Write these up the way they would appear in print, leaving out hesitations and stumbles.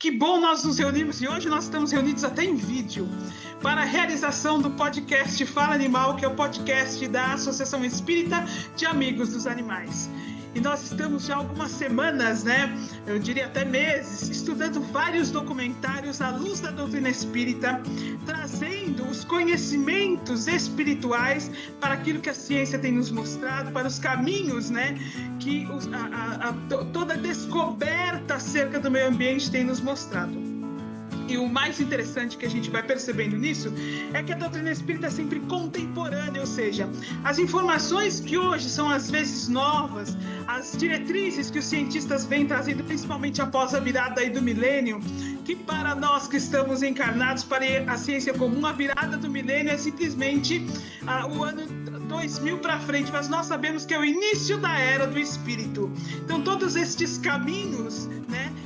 Que bom nós nos reunimos e hoje nós estamos reunidos até em vídeo para a realização do podcast Fala Animal, que é o podcast da Associação Espírita de Amigos dos Animais. E nós estamos já há algumas semanas, eu diria até meses, estudando vários documentários à luz da doutrina espírita, trazendo os conhecimentos espirituais para aquilo que a ciência tem nos mostrado, para os caminhos, que toda a descoberta acerca do meio ambiente tem nos mostrado. E o mais interessante que a gente vai percebendo nisso é que a doutrina espírita é sempre contemporânea, ou seja, as informações que hoje são às vezes novas, as diretrizes que os cientistas vêm trazendo, principalmente após a virada aí do milênio, que para nós que estamos encarnados para a ciência comum, a virada do milênio é simplesmente o ano 2000 para frente, mas nós sabemos que é o início da era do espírito. Então todos estes caminhos,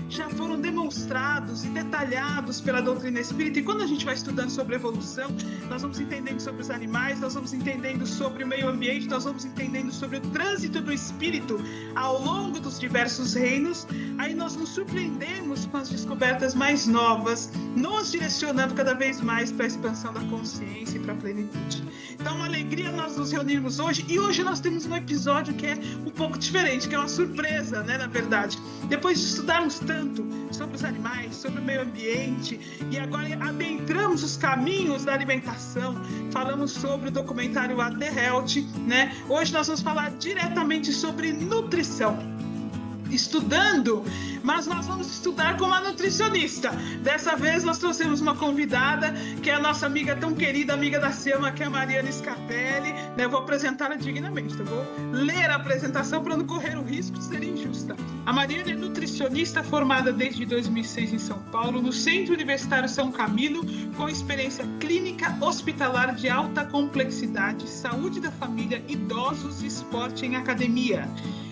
já foram demonstrados e detalhados pela doutrina espírita, e quando a gente vai estudando sobre evolução, nós vamos entendendo sobre os animais, nós vamos entendendo sobre o meio ambiente, nós vamos entendendo sobre o trânsito do espírito ao longo dos diversos reinos, aí nós nos surpreendemos com as descobertas mais novas, nos direcionando cada vez mais para a expansão da consciência e para a plenitude. Então, uma alegria nós nos reunirmos hoje, e hoje nós temos um episódio que é um pouco diferente, que é uma surpresa, na verdade. Depois de estudarmos tanto sobre os animais, sobre o meio ambiente, e agora adentramos os caminhos da alimentação, falamos sobre o documentário A The Health, Hoje nós vamos falar diretamente sobre nutrição. Estudando, mas nós vamos estudar com uma nutricionista. Dessa vez nós trouxemos uma convidada, que é a nossa amiga tão querida, amiga da SEAMA, que é a Mariana Scapelli. Eu vou apresentá-la dignamente, eu vou ler a apresentação para não correr o risco de ser injusta. A Mariana é nutricionista formada desde 2006 em São Paulo, no Centro Universitário São Camilo, com experiência clínica hospitalar de alta complexidade, saúde da família, idosos e esporte em academia.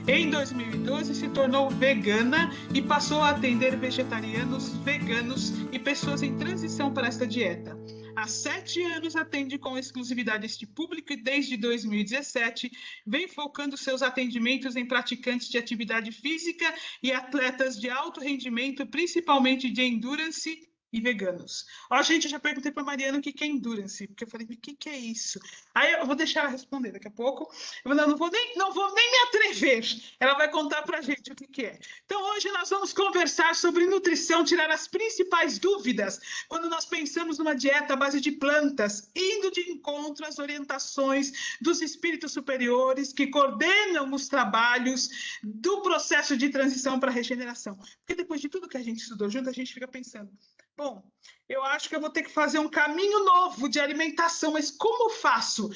Em 2012, se tornou vegana e passou a atender vegetarianos, veganos e pessoas em transição para esta dieta. Há 7 anos atende com exclusividade este público e desde 2017 vem focando seus atendimentos em praticantes de atividade física e atletas de alto rendimento, principalmente de endurance e veganos. Gente, eu já perguntei para a Mariana o que é endurance, porque eu falei, o que é isso? Aí eu vou deixar ela responder daqui a pouco. Eu não vou nem me atrever. Ela vai contar para a gente o que é. Então, hoje nós vamos conversar sobre nutrição, tirar as principais dúvidas quando nós pensamos numa dieta à base de plantas, indo de encontro às orientações dos espíritos superiores que coordenam os trabalhos do processo de transição para a regeneração. Porque depois de tudo que a gente estudou junto, a gente fica pensando, bom, eu acho que eu vou ter que fazer um caminho novo de alimentação, mas como faço?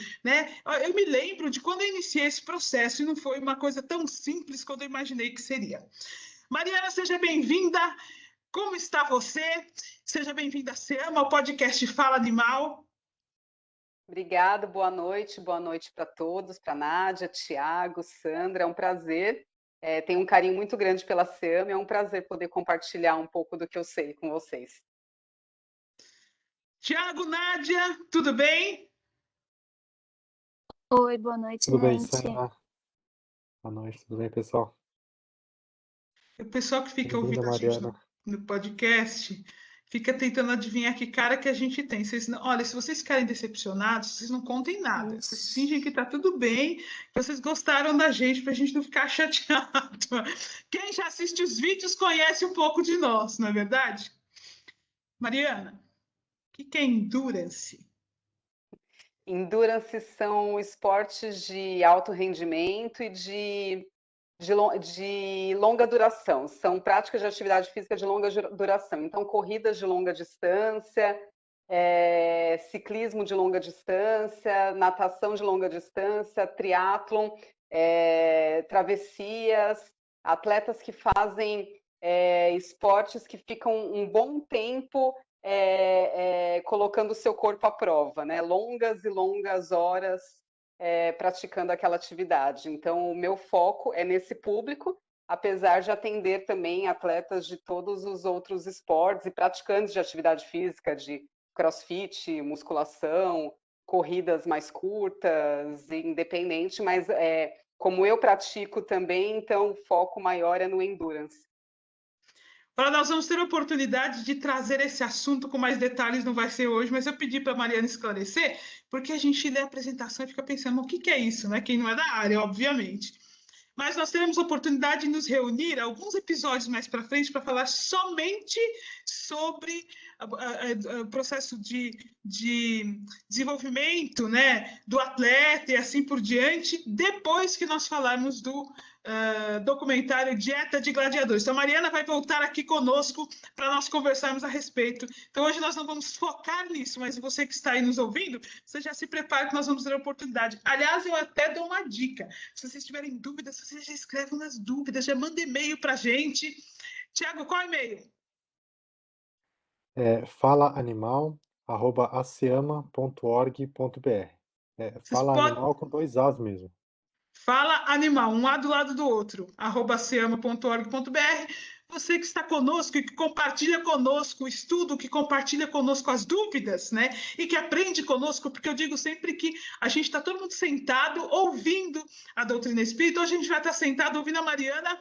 Eu me lembro de quando eu iniciei esse processo e não foi uma coisa tão simples quanto eu imaginei que seria. Mariana, seja bem-vinda. Como está você? Seja bem-vinda a SEAMA, ao podcast Fala Animal. Obrigada, boa noite para todos, para Nádia, Tiago, Sandra, é um prazer. Tenho um carinho muito grande pela SEAMA, é um prazer poder compartilhar um pouco do que eu sei com vocês. Tiago, Nádia, tudo bem? Oi, boa noite, Tudo bem, gente. Sandra? Boa noite, tudo bem, pessoal? O pessoal que fica Bem-vinda, ouvindo a gente Mariana. no podcast fica tentando adivinhar que cara que a gente tem. Olha, se vocês ficarem decepcionados, vocês não contem nada. Isso. Vocês fingem que tá tudo bem, que vocês gostaram da gente, pra gente não ficar chateado. Quem já assiste os vídeos conhece um pouco de nós, não é verdade? Mariana, o que é endurance? Endurance são esportes de alto rendimento e de longa duração. São práticas de atividade física de longa duração. Então, corridas de longa distância, ciclismo de longa distância, natação de longa distância, triatlon, travessias, atletas que fazem esportes que ficam um bom tempo colocando o seu corpo à prova, longas e longas horas praticando aquela atividade. Então, o meu foco é nesse público, apesar de atender também atletas de todos os outros esportes e praticantes de atividade física, de crossfit, musculação, corridas mais curtas, independente, mas como eu pratico também, então o foco maior é no endurance. Agora nós vamos ter a oportunidade de trazer esse assunto com mais detalhes, não vai ser hoje, mas eu pedi para a Mariana esclarecer, porque a gente lê a apresentação e fica pensando, o que que é isso, né? Quem não é da área, obviamente. Mas nós teremos a oportunidade de nos reunir alguns episódios mais para frente para falar somente sobre o processo de desenvolvimento, né, do atleta e assim por diante, depois que nós falarmos do documentário Dieta de Gladiadores. Então, a Mariana vai voltar aqui conosco para nós conversarmos a respeito. Então, hoje nós não vamos focar nisso, mas você que está aí nos ouvindo, você já se prepara que nós vamos ter a oportunidade. Aliás, eu até dou uma dica. Se vocês tiverem dúvidas, vocês já escrevem nas dúvidas, já manda e-mail para a gente. Tiago, qual é o e-mail? falaanimal@aceama.org.br. Vocês Fala podem... animal com 2 As mesmo. Fala Animal, um A do lado do outro, @seama.org.br. Você que está conosco e que compartilha conosco o estudo, que compartilha conosco as dúvidas, né? E que aprende conosco, porque eu digo sempre que a gente está todo mundo sentado ouvindo a doutrina espírita. Hoje a gente vai estar sentado ouvindo a Mariana,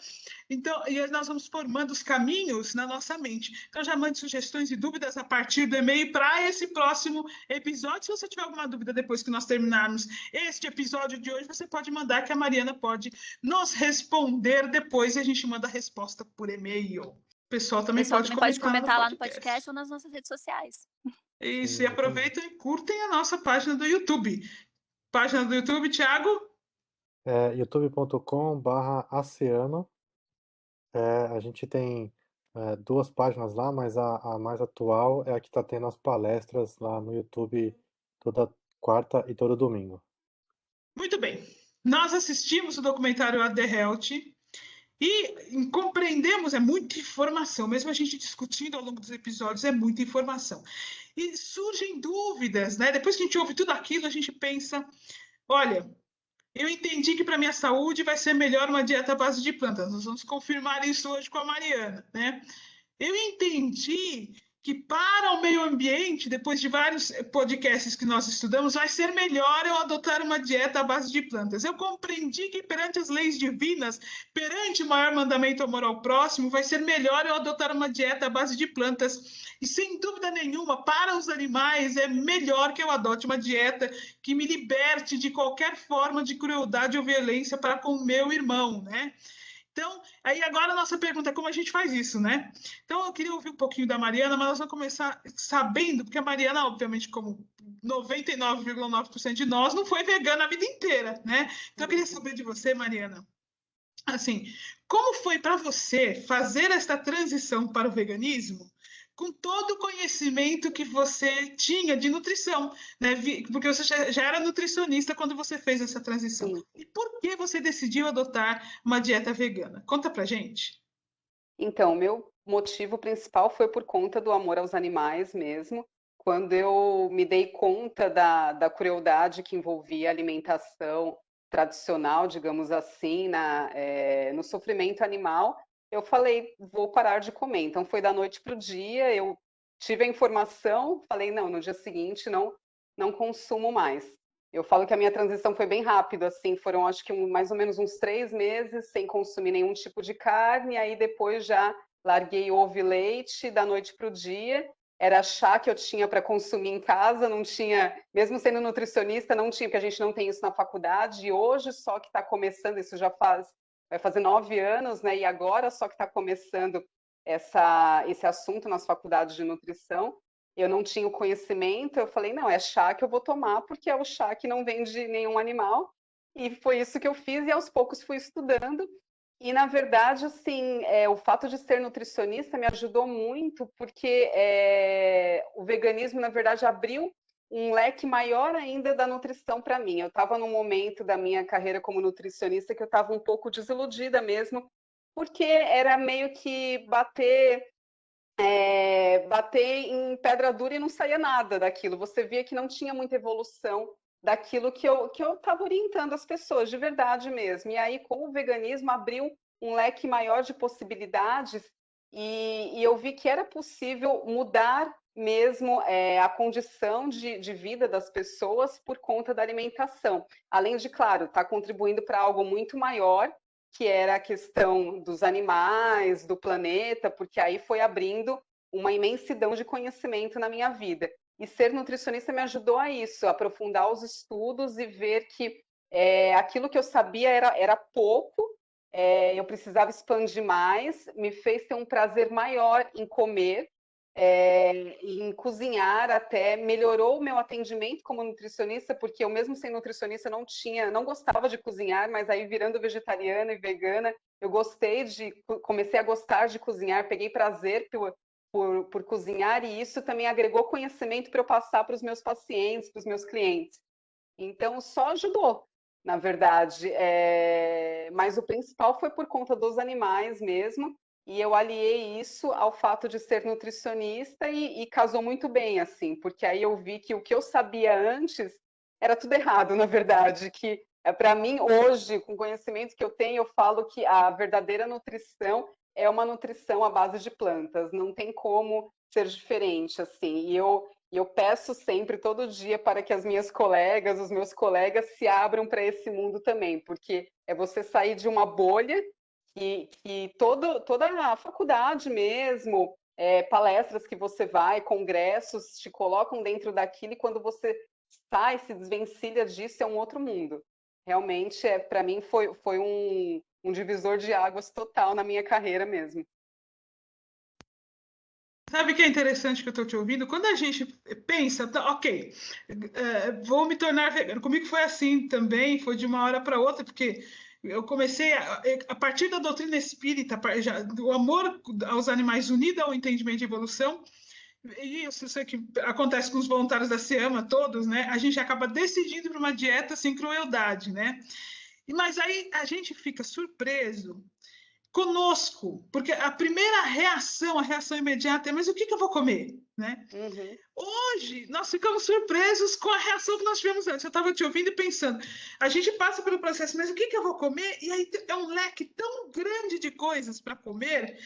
então, e nós vamos formando os caminhos na nossa mente. Então, já mande sugestões e dúvidas a partir do e-mail para esse próximo episódio. Se você tiver alguma dúvida depois que nós terminarmos este episódio de hoje, você pode mandar, que a Mariana pode nos responder depois e a gente manda a resposta por e-mail. O pessoal também pode comentar lá no podcast ou nas nossas redes sociais. Isso, Sim, e aproveitem e curtem a nossa página do YouTube. Página do YouTube, Thiago? youtube.com/aceama. A gente tem 2 páginas lá, mas a mais atual é a que está tendo as palestras lá no YouTube toda quarta e todo domingo. Muito bem. Nós assistimos o documentário A The Health e compreendemos, é muita informação, mesmo a gente discutindo ao longo dos episódios, é muita informação. E surgem dúvidas, né? Depois que a gente ouve tudo aquilo, a gente pensa, olha, eu entendi que para minha saúde vai ser melhor uma dieta à base de plantas. Nós vamos confirmar isso hoje com a Mariana, né? Eu entendi que para o meio ambiente, depois de vários podcasts que nós estudamos, vai ser melhor eu adotar uma dieta à base de plantas. Eu compreendi que perante as leis divinas, perante o maior mandamento amor ao próximo, vai ser melhor eu adotar uma dieta à base de plantas. E sem dúvida nenhuma, para os animais, é melhor que eu adote uma dieta que me liberte de qualquer forma de crueldade ou violência para com o meu irmão, né? Então, aí agora a nossa pergunta é como a gente faz isso, né? Então, eu queria ouvir um pouquinho da Mariana, mas nós vamos começar sabendo, porque a Mariana, obviamente, como 99,9% de nós, não foi vegana a vida inteira, né? Então, eu queria saber de você, Mariana, assim, como foi para você fazer esta transição para o veganismo com todo o conhecimento que você tinha de nutrição, né? Porque você já era nutricionista quando você fez essa transição. Sim. E por que você decidiu adotar uma dieta vegana? Conta pra gente. Então, o meu motivo principal foi por conta do amor aos animais mesmo. Quando eu me dei conta da crueldade que envolvia a alimentação tradicional, digamos assim, no sofrimento animal, eu falei, vou parar de comer. Então, foi da noite para o dia, eu tive a informação, falei, não, no dia seguinte não consumo mais. Eu falo que a minha transição foi bem rápida, assim, foram acho que mais ou menos uns 3 meses sem consumir nenhum tipo de carne, aí depois já larguei ovo e leite da noite para o dia, era chá que eu tinha para consumir em casa, não tinha, mesmo sendo nutricionista, não tinha, porque a gente não tem isso na faculdade, e hoje só que está começando, isso já vai fazer 9 anos, né, e agora só que está começando esse assunto nas faculdades de nutrição, eu não tinha o conhecimento, eu falei, não, é chá que eu vou tomar, porque é o chá que não vem de nenhum animal, e foi isso que eu fiz, e aos poucos fui estudando, e na verdade, assim, o fato de ser nutricionista me ajudou muito, porque o veganismo, na verdade, abriu um leque maior ainda da nutrição para mim. Eu estava num momento da minha carreira como nutricionista que eu estava um pouco desiludida mesmo, porque era meio que bater em pedra dura e não saía nada daquilo. Você via que não tinha muita evolução daquilo que eu estava orientando as pessoas, de verdade mesmo. E aí, com o veganismo, abriu um leque maior de possibilidades e eu vi que era possível mudar mesmo a condição de vida das pessoas por conta da alimentação. Além de, claro, estar contribuindo para algo muito maior, que era a questão dos animais, do planeta, porque aí foi abrindo uma imensidão de conhecimento na minha vida. E ser nutricionista me ajudou a isso, a aprofundar os estudos e ver que aquilo que eu sabia era pouco, eu precisava expandir mais, me fez ter um prazer maior em comer, em cozinhar até, melhorou o meu atendimento como nutricionista, porque eu mesmo sendo nutricionista não gostava de cozinhar, mas aí virando vegetariana e vegana, comecei a gostar de cozinhar, peguei prazer por cozinhar, e isso também agregou conhecimento para eu passar para os meus pacientes, para os meus clientes. Então, só ajudou, na verdade. Mas o principal foi por conta dos animais mesmo, e eu aliei isso ao fato de ser nutricionista e casou muito bem, assim, porque aí eu vi que o que eu sabia antes era tudo errado, na verdade, que para mim, hoje, com o conhecimento que eu tenho, eu falo que a verdadeira nutrição é uma nutrição à base de plantas, não tem como ser diferente, assim, e eu peço sempre, todo dia, para que as minhas colegas, os meus colegas se abram para esse mundo também, porque é você sair de uma bolha que toda a faculdade mesmo, palestras que você vai, congressos, te colocam dentro daquilo, e quando você sai, se desvencilha disso, é um outro mundo. Realmente, para mim, foi um divisor de águas total na minha carreira mesmo. Sabe o que é interessante que eu estou te ouvindo? Quando a gente pensa, ok, vou me tornar vegano. Comigo foi assim também, foi de uma hora para outra, porque eu comecei a partir da doutrina espírita, do amor aos animais unido ao entendimento de evolução, e isso sei que acontece com os voluntários da SEAMA todos, né? A gente acaba decidindo por uma dieta sem crueldade, né? Mas aí a gente fica surpreso conosco, porque a primeira reação, a reação imediata é: mas o que eu vou comer, né? Uhum. Hoje nós ficamos surpresos com a reação que nós tivemos antes. Eu estava te ouvindo e pensando, a gente passa pelo processo, mas o que eu vou comer? E aí é um leque tão grande de coisas para comer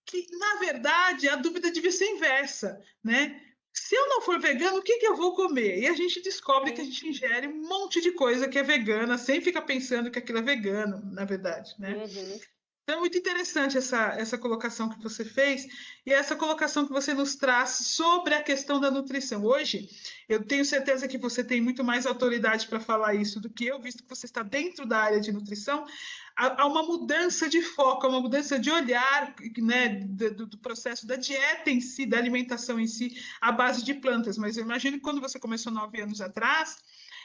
que, na verdade, a dúvida devia ser inversa, né? Se eu não for vegano, o que eu vou comer? E a gente descobre que a gente ingere um monte de coisa que é vegana, sem ficar pensando que aquilo é vegano, na verdade, né? Uhum. Então, é muito interessante essa colocação que você fez e essa colocação que você nos traz sobre a questão da nutrição. Hoje, eu tenho certeza que você tem muito mais autoridade para falar isso do que eu, visto que você está dentro da área de nutrição. Há uma mudança de foco, há uma mudança de olhar, né, do processo da dieta em si, da alimentação em si, à base de plantas. Mas eu imagino que quando você começou 9 anos atrás,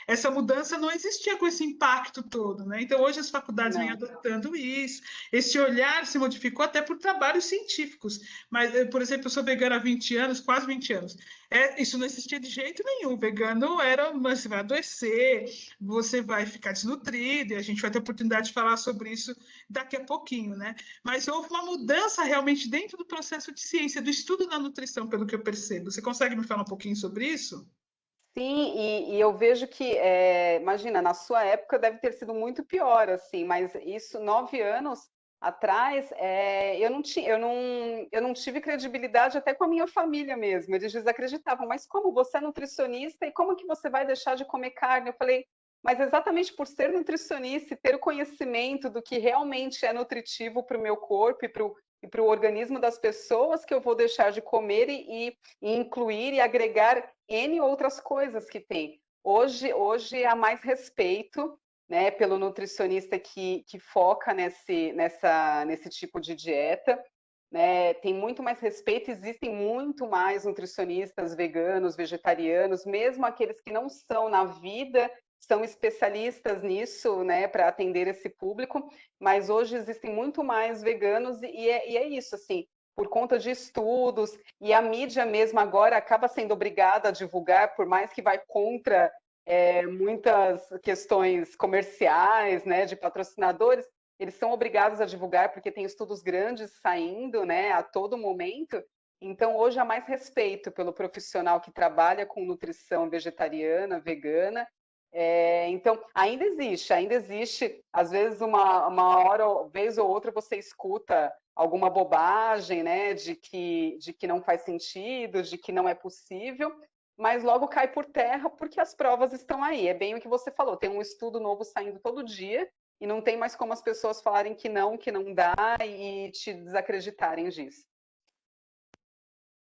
essa mudança não existia com esse impacto todo, né? Então, hoje as faculdades vêm Não. adotando isso, esse olhar se modificou até por trabalhos científicos. Mas, por exemplo, eu sou vegana há 20 anos, quase 20 anos. Isso não existia de jeito nenhum. O vegano era, você vai adoecer, você vai ficar desnutrido, e a gente vai ter oportunidade de falar sobre isso daqui a pouquinho, né? Mas houve uma mudança realmente dentro do processo de ciência, do estudo da nutrição, pelo que eu percebo. Você consegue me falar um pouquinho sobre isso? Sim, e eu vejo que, imagina, na sua época deve ter sido muito pior, assim, mas isso, 9 anos atrás, eu não tive credibilidade até com a minha família mesmo. Eles desacreditavam, mas como você é nutricionista e como que você vai deixar de comer carne? Eu falei, mas exatamente por ser nutricionista e ter o conhecimento do que realmente é nutritivo para o meu corpo e para o organismo das pessoas, que eu vou deixar de comer e incluir e agregar N outras coisas que tem. Hoje há mais respeito, né, pelo nutricionista que foca nesse tipo de dieta, né? Tem muito mais respeito, existem muito mais nutricionistas veganos, vegetarianos, mesmo aqueles que não são na vida, são especialistas nisso, né, para atender esse público, mas hoje existem muito mais veganos e é isso, assim, por conta de estudos, e a mídia mesmo agora acaba sendo obrigada a divulgar, por mais que vai contra muitas questões comerciais, né, de patrocinadores, eles são obrigados a divulgar porque tem estudos grandes saindo, né, a todo momento. Então, hoje há mais respeito pelo profissional que trabalha com nutrição vegetariana, vegana. Então, ainda existe, às vezes, uma hora, vez ou outra, você escuta alguma bobagem, né, de que não faz sentido, de que não é possível, mas logo cai por terra porque as provas estão aí. É bem o que você falou, tem um estudo novo saindo todo dia, e não tem mais como as pessoas falarem que não dá e te desacreditarem disso.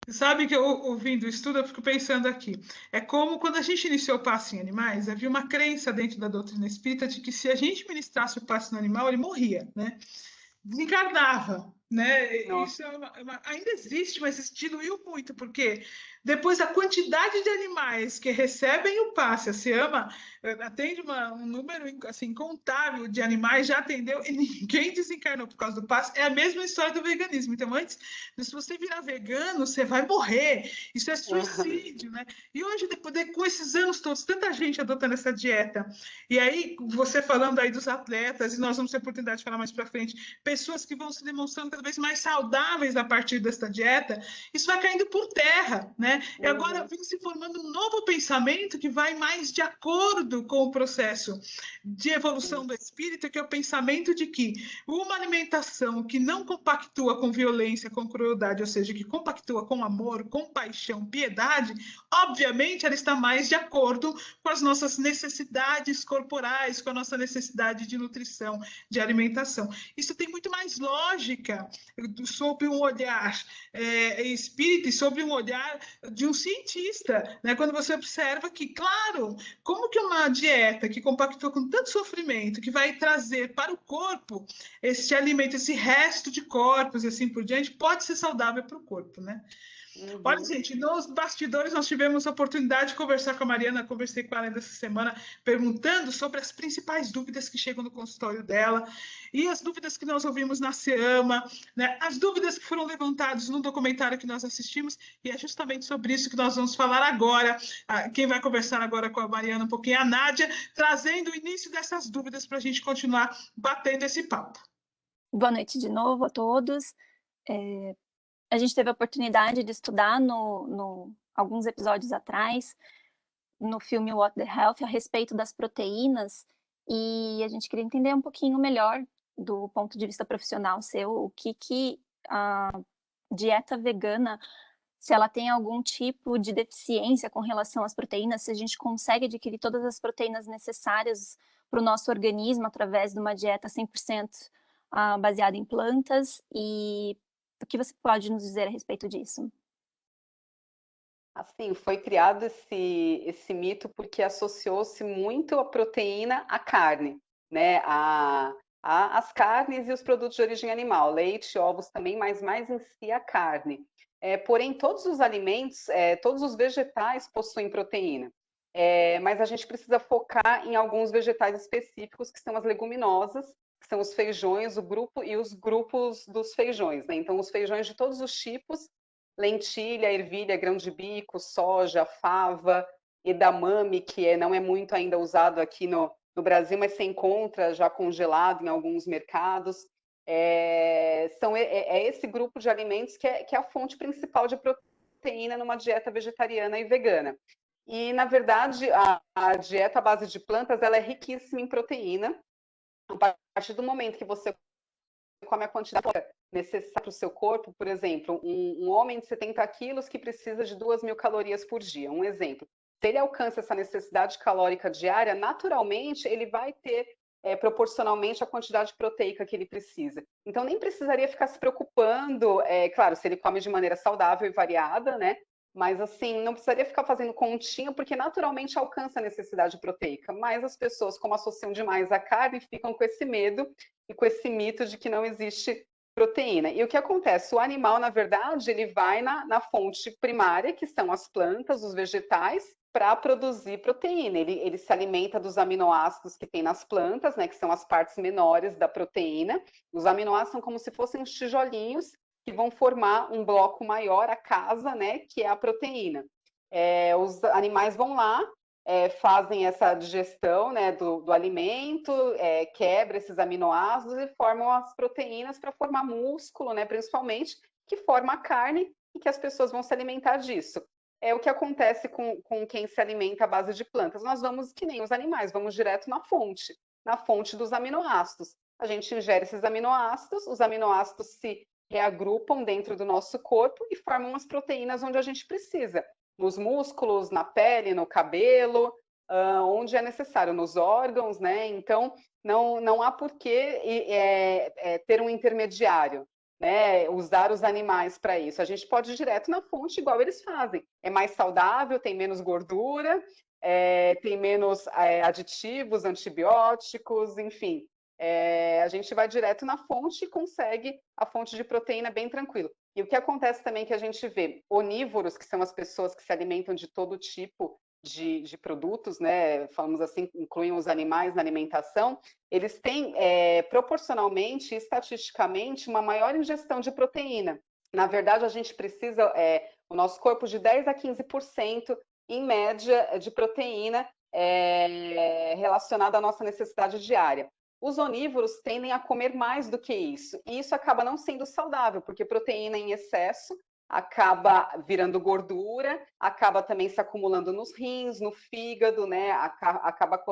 Sabe que eu, ouvindo o estudo, eu fico pensando aqui. É como quando a gente iniciou o passe em animais, havia uma crença dentro da doutrina espírita de que se a gente ministrasse o passe no animal, ele morria, né? Desencarnava, né? Nossa. Isso ainda existe, mas se diluiu muito, porque depois a quantidade de animais que recebem o passe, a SEAMA atende um número assim, incontável de animais, já atendeu e ninguém desencarnou por causa do passe. É a mesma história do veganismo. Então, antes, se você virar vegano, você vai morrer. Isso é suicídio, né? E hoje, com esses anos todos, tanta gente adotando essa dieta. E aí, você falando aí dos atletas, e nós vamos ter oportunidade de falar mais para frente, pessoas que vão se demonstrando cada vez mais saudáveis a partir desta dieta, isso vai caindo por terra, né? E agora vem se formando um novo pensamento que vai mais de acordo com o processo de evolução do espírito, que é o pensamento de que uma alimentação que não compactua com violência, com crueldade, ou seja, que compactua com amor, compaixão, piedade, obviamente ela está mais de acordo com as nossas necessidades corporais, com a nossa necessidade de nutrição, de alimentação. Isso tem muito mais lógica sob um olhar espírita e sob um olhar de um cientista, né? Quando você observa que, claro, como que uma dieta que compactua com tanto sofrimento, que vai trazer para o corpo esse alimento, esse resto de corpos e assim por diante, pode ser saudável para o corpo, né? Olha, gente, nos bastidores nós tivemos a oportunidade de conversar com a Mariana, conversei com ela essa semana, perguntando sobre as principais dúvidas que chegam no consultório dela e as dúvidas que nós ouvimos na SEAMA, né? As dúvidas que foram levantadas no documentário que nós assistimos, e é justamente sobre isso que nós vamos falar agora. Quem vai conversar agora com a Mariana um pouquinho é a Nádia, trazendo o início dessas dúvidas para a gente continuar batendo esse papo. Boa noite de novo a todos. A gente teve a oportunidade de estudar alguns episódios atrás, no filme What the Health, a respeito das proteínas, e a gente queria entender um pouquinho melhor, do ponto de vista profissional seu, o que a dieta vegana, se ela tem algum tipo de deficiência com relação às proteínas, se a gente consegue adquirir todas as proteínas necessárias para o nosso organismo através de uma dieta 100% baseada em plantas, e o que você pode nos dizer a respeito disso? Assim, foi criado esse mito porque associou-se muito a proteína à carne, né? As carnes e os produtos de origem animal, leite, ovos também, mas mais em si a carne. Porém, todos os alimentos, todos os vegetais possuem proteína. Mas a gente precisa focar em alguns vegetais específicos, que são as leguminosas, que são os feijões, os grupos dos feijões, né? Então, os feijões de todos os tipos, lentilha, ervilha, grão de bico, soja, fava, edamame, que não é muito ainda usado aqui no Brasil, mas se encontra já congelado em alguns mercados. Esse grupo de alimentos que é a fonte principal de proteína numa dieta vegetariana e vegana. E, na verdade, a dieta à base de plantas ela é riquíssima em proteína. A partir do momento que você come a quantidade necessária para o seu corpo, por exemplo, um homem de 70 quilos que precisa de 2.000 calorias por dia, um exemplo. Se ele alcança essa necessidade calórica diária, naturalmente ele vai ter proporcionalmente a quantidade proteica que ele precisa. Então, nem precisaria ficar se preocupando, claro, se ele come de maneira saudável e variada, né? Mas, assim, não precisaria ficar fazendo continha, porque naturalmente alcança a necessidade proteica. Mas as pessoas, como associam demais a carne, ficam com esse medo e com esse mito de que não existe proteína. E o que acontece? O animal, na verdade, ele vai na fonte primária, que são as plantas, os vegetais, para produzir proteína. Ele se alimenta dos aminoácidos que tem nas plantas, né, que são as partes menores da proteína. Os aminoácidos são como se fossem os tijolinhos que vão formar um bloco maior, a casa, né, que é a proteína. Os animais vão lá, fazem essa digestão, né, do alimento, quebra esses aminoácidos e formam as proteínas para formar músculo, né, principalmente, que forma a carne e que as pessoas vão se alimentar disso. É o que acontece com quem se alimenta à base de plantas. Nós vamos, que nem os animais, vamos direto na fonte dos aminoácidos. A gente ingere esses aminoácidos, os aminoácidos se reagrupam dentro do nosso corpo e formam as proteínas onde a gente precisa. Nos músculos, na pele, no cabelo, onde é necessário, nos órgãos, né? Então, não há por que ter um intermediário, né? Usar os animais para isso. A gente pode ir direto na fonte, igual eles fazem. É mais saudável, tem menos gordura, tem menos aditivos, antibióticos, enfim. A gente vai direto na fonte e consegue a fonte de proteína bem tranquilo. E o que acontece também que a gente vê, onívoros, que são as pessoas que se alimentam de todo tipo de produtos, né? Falamos assim, incluem os animais na alimentação, eles têm proporcionalmente, estatisticamente, uma maior ingestão de proteína. Na verdade, a gente precisa, o nosso corpo, de 10 a 15%, em média, de proteína relacionada à nossa necessidade diária. Os onívoros tendem a comer mais do que isso, e isso acaba não sendo saudável, porque proteína em excesso acaba virando gordura, acaba também se acumulando nos rins, no fígado, né? Acaba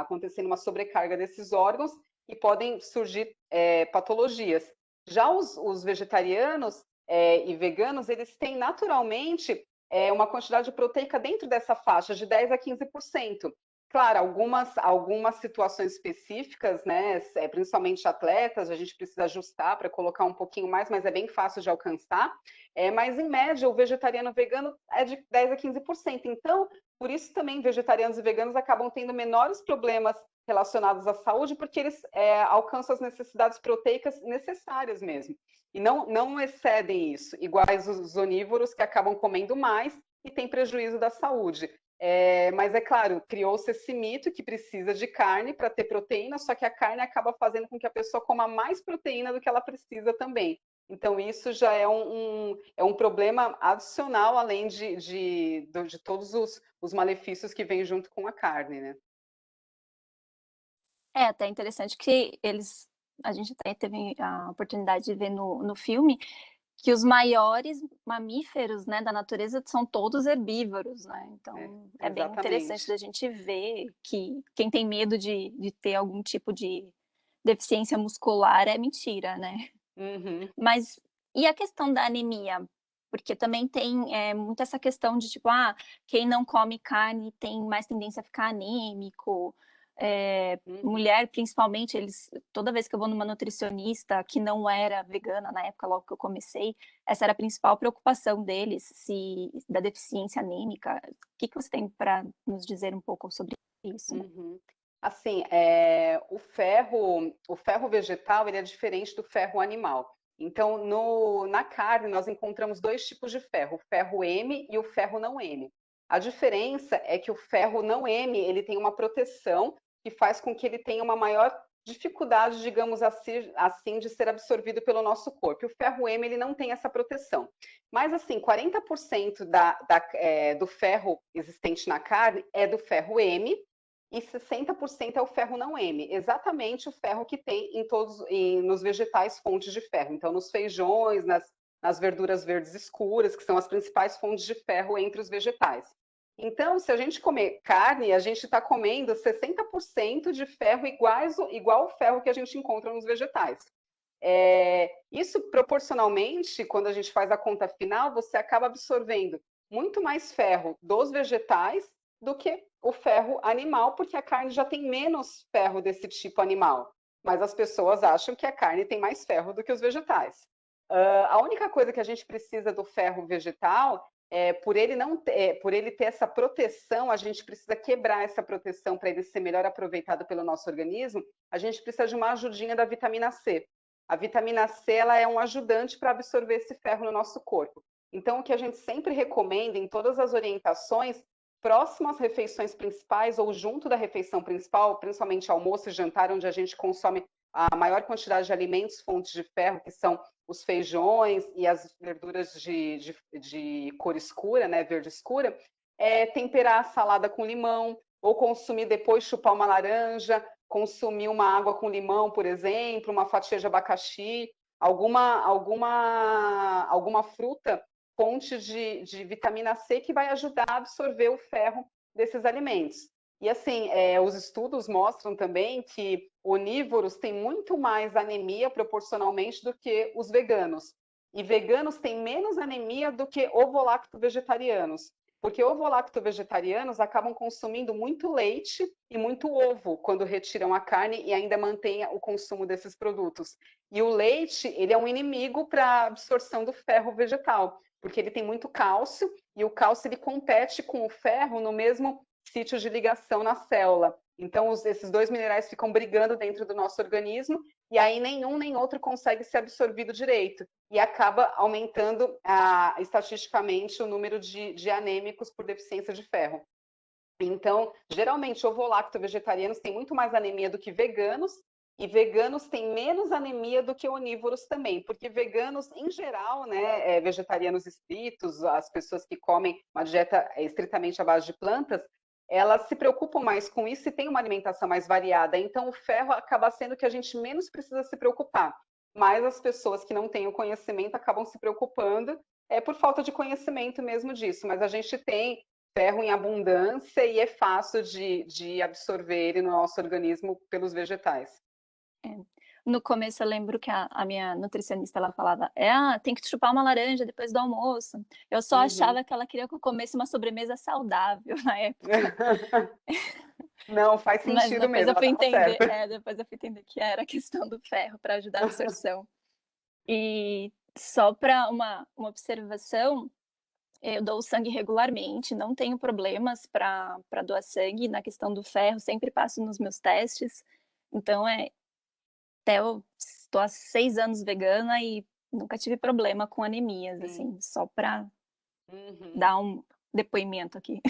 acontecendo uma sobrecarga desses órgãos e podem surgir patologias. Já os vegetarianos e veganos, eles têm naturalmente uma quantidade proteica dentro dessa faixa de 10 a 15%. Claro, algumas situações específicas, né, principalmente atletas, a gente precisa ajustar para colocar um pouquinho mais, mas é bem fácil de alcançar. Mas, em média, o vegetariano vegano é de 10 a 15%. Então, por isso também vegetarianos e veganos acabam tendo menores problemas relacionados à saúde, porque eles alcançam as necessidades proteicas necessárias mesmo. E não excedem isso, iguais os onívoros, que acabam comendo mais e têm prejuízo da saúde. Mas é claro, criou-se esse mito que precisa de carne para ter proteína, só que a carne acaba fazendo com que a pessoa coma mais proteína do que ela precisa também. Então, isso já é um problema adicional, além de todos os malefícios que vêm junto com a carne, né? É até interessante que a gente até teve a oportunidade de ver no filme que os maiores mamíferos, né, da natureza são todos herbívoros, né? Então é bem interessante da gente ver que quem tem medo de ter algum tipo de deficiência muscular é mentira, né? Uhum. Mas e a questão da anemia? Porque também tem muito essa questão de tipo, quem não come carne tem mais tendência a ficar anêmico. Mulher, principalmente, toda vez que eu vou numa nutricionista que não era vegana na época, logo que eu comecei, essa era a principal preocupação deles, da deficiência anêmica. O que você tem para nos dizer um pouco sobre isso? Uhum. Assim, o ferro vegetal, ele é diferente do ferro animal. Então, na carne, nós encontramos dois tipos de ferro, o ferro M e o ferro não M. A diferença é que o ferro não M, ele tem uma proteção que faz com que ele tenha uma maior dificuldade, digamos assim, de ser absorvido pelo nosso corpo. E o ferro M, ele não tem essa proteção. Mas, assim, 40% do ferro existente na carne é do ferro M, e 60% é o ferro não M, exatamente o ferro que tem nos vegetais fontes de ferro. Então, nos feijões, nas verduras verdes escuras, que são as principais fontes de ferro entre os vegetais. Então, se a gente comer carne, a gente está comendo 60% de ferro igual ao ferro que a gente encontra nos vegetais. Isso, proporcionalmente, quando a gente faz a conta final, você acaba absorvendo muito mais ferro dos vegetais do que o ferro animal, porque a carne já tem menos ferro desse tipo animal. Mas as pessoas acham que a carne tem mais ferro do que os vegetais. A única coisa que a gente precisa do ferro vegetal por ele ter essa proteção, a gente precisa quebrar essa proteção para ele ser melhor aproveitado pelo nosso organismo. A gente precisa de uma ajudinha da vitamina C. A vitamina C, ela é um ajudante para absorver esse ferro no nosso corpo. Então, o que a gente sempre recomenda em todas as orientações, próximo às refeições principais ou junto da refeição principal, principalmente almoço e jantar, onde a gente consome a maior quantidade de alimentos, fontes de ferro, que são os feijões e as verduras de cor escura, né, verde escura, temperar a salada com limão, ou consumir depois, chupar uma laranja, consumir uma água com limão, por exemplo, uma fatia de abacaxi, alguma fruta, fonte de vitamina C que vai ajudar a absorver o ferro desses alimentos. E assim, os estudos mostram também que onívoros têm muito mais anemia proporcionalmente do que os veganos. E veganos têm menos anemia do que ovo-lacto vegetarianos. Porque ovo-lacto-vegetarianos acabam consumindo muito leite e muito ovo quando retiram a carne e ainda mantêm o consumo desses produtos. E o leite, ele é um inimigo para a absorção do ferro vegetal, porque ele tem muito cálcio e o cálcio ele compete com o ferro no mesmo sítio de ligação na célula. Então, esses dois minerais ficam brigando dentro do nosso organismo e aí nenhum nem outro consegue ser absorvido direito. E acaba aumentando estatisticamente o número de anêmicos por deficiência de ferro. Então, geralmente, ovo-lacto-vegetarianos têm muito mais anemia do que veganos, e veganos têm menos anemia do que onívoros também, porque veganos, em geral, né, vegetarianos estritos, as pessoas que comem uma dieta estritamente à base de plantas, elas se preocupam mais com isso e têm uma alimentação mais variada. Então, o ferro acaba sendo que a gente menos precisa se preocupar. Mas as pessoas que não têm o conhecimento acabam se preocupando por falta de conhecimento mesmo disso. Mas a gente tem ferro em abundância e é fácil de absorver ele no nosso organismo pelos vegetais. No começo eu lembro que a minha nutricionista ela falava, tem que chupar uma laranja depois do almoço. Eu só achava que ela queria que eu comesse uma sobremesa saudável na época. Não, faz sentido mesmo. Depois eu fui entender que era a questão do ferro para ajudar a absorção. E só para uma observação, eu dou sangue regularmente, não tenho problemas para doar sangue na questão do ferro, sempre passo nos meus testes. Então, até eu estou há 6 anos vegana e nunca tive problema com anemias, assim, só para dar um depoimento aqui.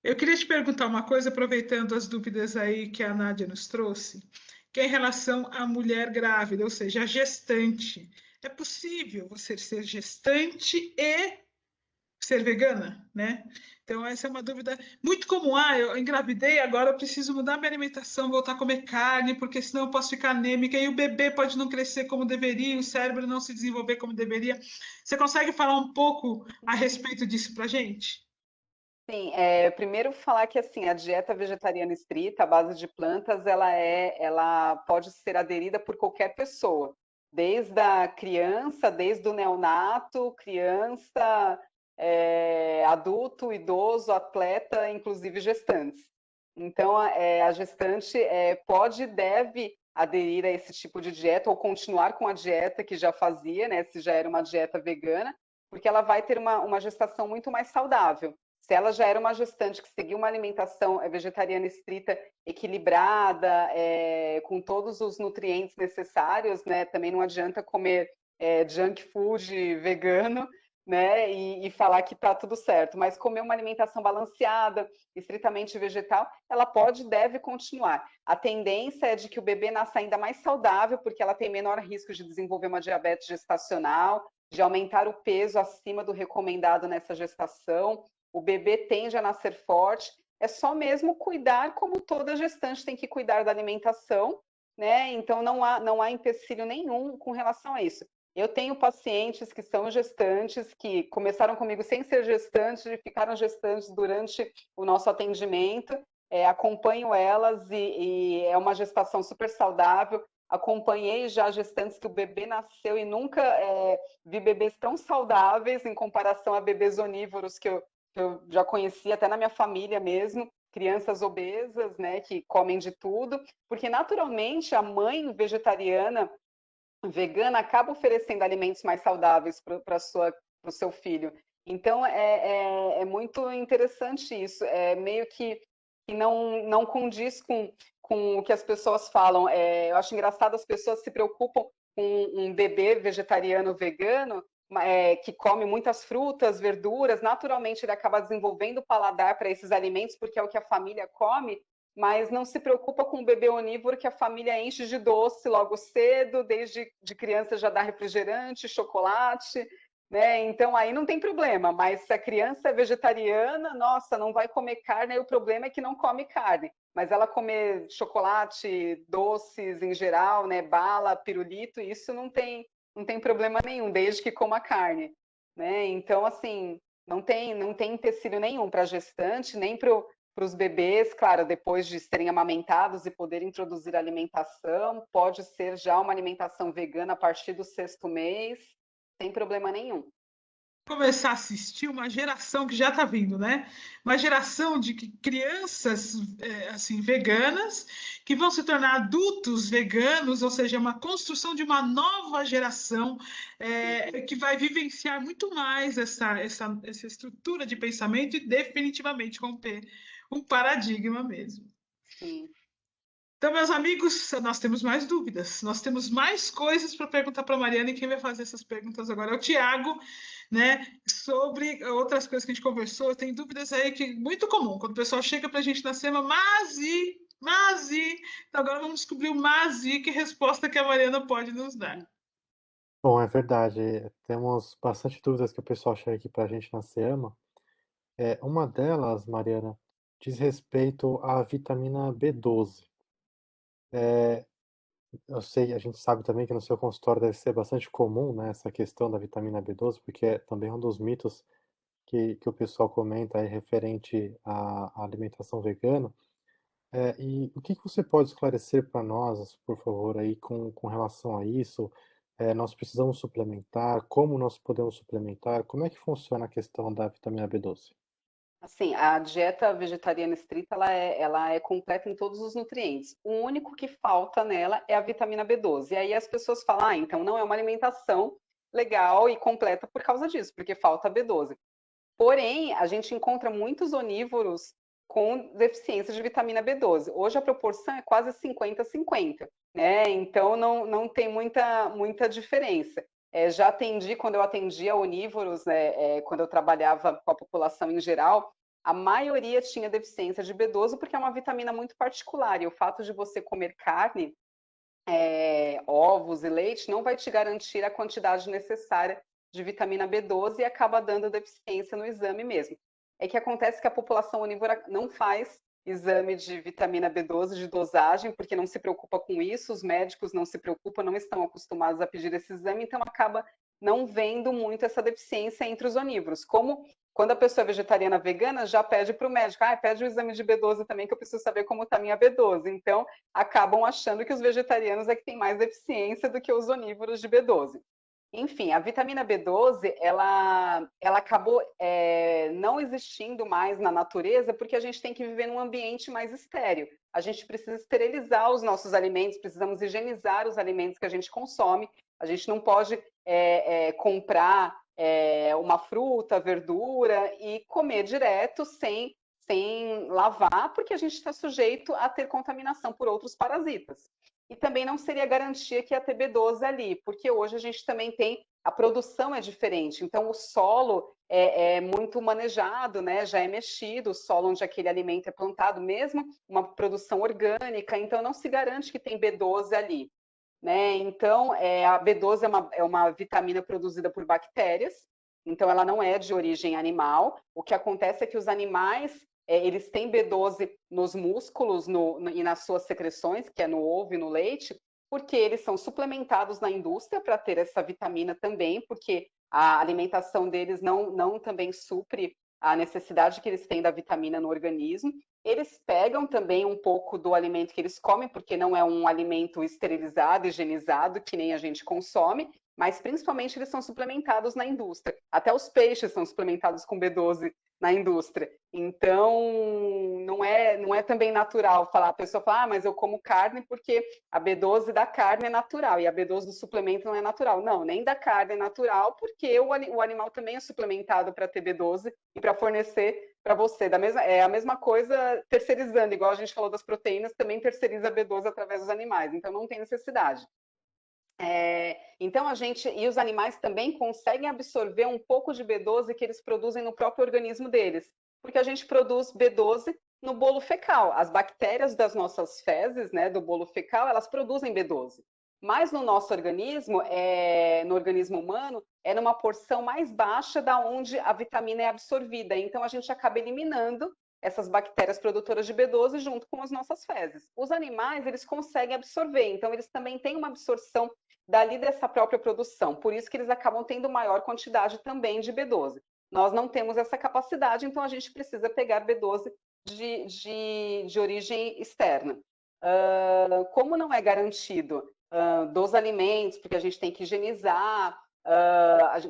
Eu queria te perguntar uma coisa, aproveitando as dúvidas aí que a Nádia nos trouxe, que é em relação à mulher grávida, ou seja, a gestante. É possível você ser gestante e ser vegana, né? Então, essa é uma dúvida muito comum. Eu engravidei, agora eu preciso mudar minha alimentação, voltar a comer carne, porque senão eu posso ficar anêmica e o bebê pode não crescer como deveria, o cérebro não se desenvolver como deveria. Você consegue falar um pouco a respeito disso para a gente? Sim, primeiro falar que assim, a dieta vegetariana estrita, à base de plantas, ela pode ser aderida por qualquer pessoa, desde a criança, desde o neonato, criança, adulto, idoso, atleta, inclusive gestantes. Então, a gestante pode e deve aderir a esse tipo de dieta ou continuar com a dieta que já fazia, né, se já era uma dieta vegana, porque ela vai ter uma gestação muito mais saudável. Se ela já era uma gestante que seguia uma alimentação vegetariana estrita, equilibrada, com todos os nutrientes necessários, né? Também não adianta comer junk food vegano, né? E falar que está tudo certo. Mas comer uma alimentação balanceada, estritamente vegetal, ela pode e deve continuar. A tendência é de que o bebê nasça ainda mais saudável, porque ela tem menor risco de desenvolver uma diabetes gestacional, de aumentar o peso acima do recomendado nessa gestação. O bebê tende a nascer forte, é só mesmo cuidar como toda gestante tem que cuidar da alimentação, né? Então não há empecilho nenhum com relação a isso. Eu tenho pacientes que são gestantes, que começaram comigo sem ser gestantes e ficaram gestantes durante o nosso atendimento, acompanho elas e é uma gestação super saudável. Acompanhei já gestantes que o bebê nasceu e nunca vi bebês tão saudáveis em comparação a bebês onívoros que eu já conheci até na minha família mesmo, crianças obesas, né, que comem de tudo, porque naturalmente a mãe vegetariana, vegana, acaba oferecendo alimentos mais saudáveis para o seu filho. Então, é muito interessante isso, meio que não condiz com o que as pessoas falam. Eu acho engraçado, as pessoas se preocupam com um bebê vegetariano vegano, que come muitas frutas, verduras, naturalmente ele acaba desenvolvendo paladar para esses alimentos, porque é o que a família come, mas não se preocupa com o bebê onívoro que a família enche de doce logo cedo, desde de criança já dá refrigerante, chocolate, né? Então aí não tem problema, mas se a criança é vegetariana, nossa, não vai comer carne, aí o problema é que não come carne, mas ela comer chocolate, doces em geral, né, bala, pirulito, isso não tem problema nenhum, desde que coma carne, né? Então, assim, não tem empecilho nenhum para a gestante, nem para os bebês, claro, depois de serem amamentados e poder introduzir alimentação, pode ser já uma alimentação vegana a partir do 6º mês, sem problema nenhum. começar a assistir uma geração que já está vindo, né? Uma geração de crianças assim veganas que vão se tornar adultos veganos, ou seja, uma construção de uma nova geração que vai vivenciar muito mais essa estrutura de pensamento e definitivamente romper um paradigma mesmo. Sim. Então, meus amigos, nós temos mais dúvidas, nós temos mais coisas para perguntar para a Mariana, e quem vai fazer essas perguntas agora é o Tiago, né? Sobre outras coisas que a gente conversou. Tem dúvidas aí que muito comum, quando o pessoal chega para a gente na SEMA, mas e. Então, agora vamos descobrir o mas e, que resposta que a Mariana pode nos dar. Bom, é verdade. Temos bastante dúvidas que o pessoal chega aqui para a gente na SEAMA. Uma delas, Mariana, diz respeito à vitamina B12. Eu sei, a gente sabe também que no seu consultório deve ser bastante comum, né, essa questão da vitamina B12, porque é também um dos mitos que o pessoal comenta aí referente à alimentação vegana. E o que você pode esclarecer para nós, por favor, aí com relação a isso? Nós precisamos suplementar? Como nós podemos suplementar? Como é que funciona a questão da vitamina B12? Assim, a dieta vegetariana estrita, ela é completa em todos os nutrientes. O único que falta nela é a vitamina B12. E aí as pessoas falam, então não é uma alimentação legal e completa por causa disso, porque falta B12. Porém, a gente encontra muitos onívoros com deficiência de vitamina B12. Hoje a proporção é quase 50-50, né? Então não tem muita diferença. Já atendi, quando eu atendia onívoros, né, quando eu trabalhava com a população em geral, a maioria tinha deficiência de B12 porque é uma vitamina muito particular. E o fato de você comer carne, ovos e leite não vai te garantir a quantidade necessária de vitamina B12 e acaba dando deficiência no exame mesmo. É que acontece que a população onívora não faz exame de vitamina B12 de dosagem, porque não se preocupa com isso, os médicos não se preocupam, não estão acostumados a pedir esse exame, então acaba não vendo muito essa deficiência entre os onívoros. Como quando a pessoa é vegetariana vegana, já pede para o médico, pede o exame de B12 também, que eu preciso saber como está a minha B12. Então, acabam achando que os vegetarianos é que têm mais deficiência do que os onívoros de B12. Enfim, a vitamina B12, ela acabou não existindo mais na natureza porque a gente tem que viver num ambiente mais estéril. A gente precisa esterilizar os nossos alimentos, precisamos higienizar os alimentos que a gente consome. A gente não pode comprar uma fruta, verdura e comer direto sem lavar, porque a gente está sujeito a ter contaminação por outros parasitas. E também não seria garantia que ia ter B12 ali, porque hoje a gente também tem, a produção é diferente, então o solo é muito manejado, né? Já é mexido, o solo onde aquele alimento é plantado, mesmo uma produção orgânica, então não se garante que tem B12 ali. Né? Então, a B12 é uma vitamina produzida por bactérias, então ela não é de origem animal. O que acontece é que os animais eles têm B12 nos músculos e nas suas secreções, que é no ovo e no leite, porque eles são suplementados na indústria para ter essa vitamina também, porque a alimentação deles não também supre a necessidade que eles têm da vitamina no organismo. Eles pegam também um pouco do alimento que eles comem, porque não é um alimento esterilizado, higienizado, que nem a gente consome, mas principalmente eles são suplementados na indústria. Até os peixes são suplementados com B12 na indústria. Então, não é também natural falar, a pessoa fala, mas eu como carne porque a B12 da carne é natural e a B12 do suplemento não é natural. Não, nem da carne é natural, porque o animal também é suplementado para ter B12 e para fornecer para você. É a mesma coisa terceirizando, igual a gente falou das proteínas, também terceiriza a B12 através dos animais, então não tem necessidade. Então e os animais também conseguem absorver um pouco de B12 que eles produzem no próprio organismo deles, porque a gente produz B12 no bolo fecal. As bactérias das nossas fezes, né, do bolo fecal, elas produzem B12. Mas no nosso organismo, no organismo humano, é numa porção mais baixa da onde a vitamina é absorvida. Então a gente acaba eliminando essas bactérias produtoras de B12 junto com as nossas fezes. Os animais, eles conseguem absorver, então eles também têm uma absorção dali dessa própria produção, por isso que eles acabam tendo maior quantidade também de B12. Nós não temos essa capacidade, então a gente precisa pegar B12 de origem externa. Como não é garantido dos alimentos, porque a gente tem que higienizar,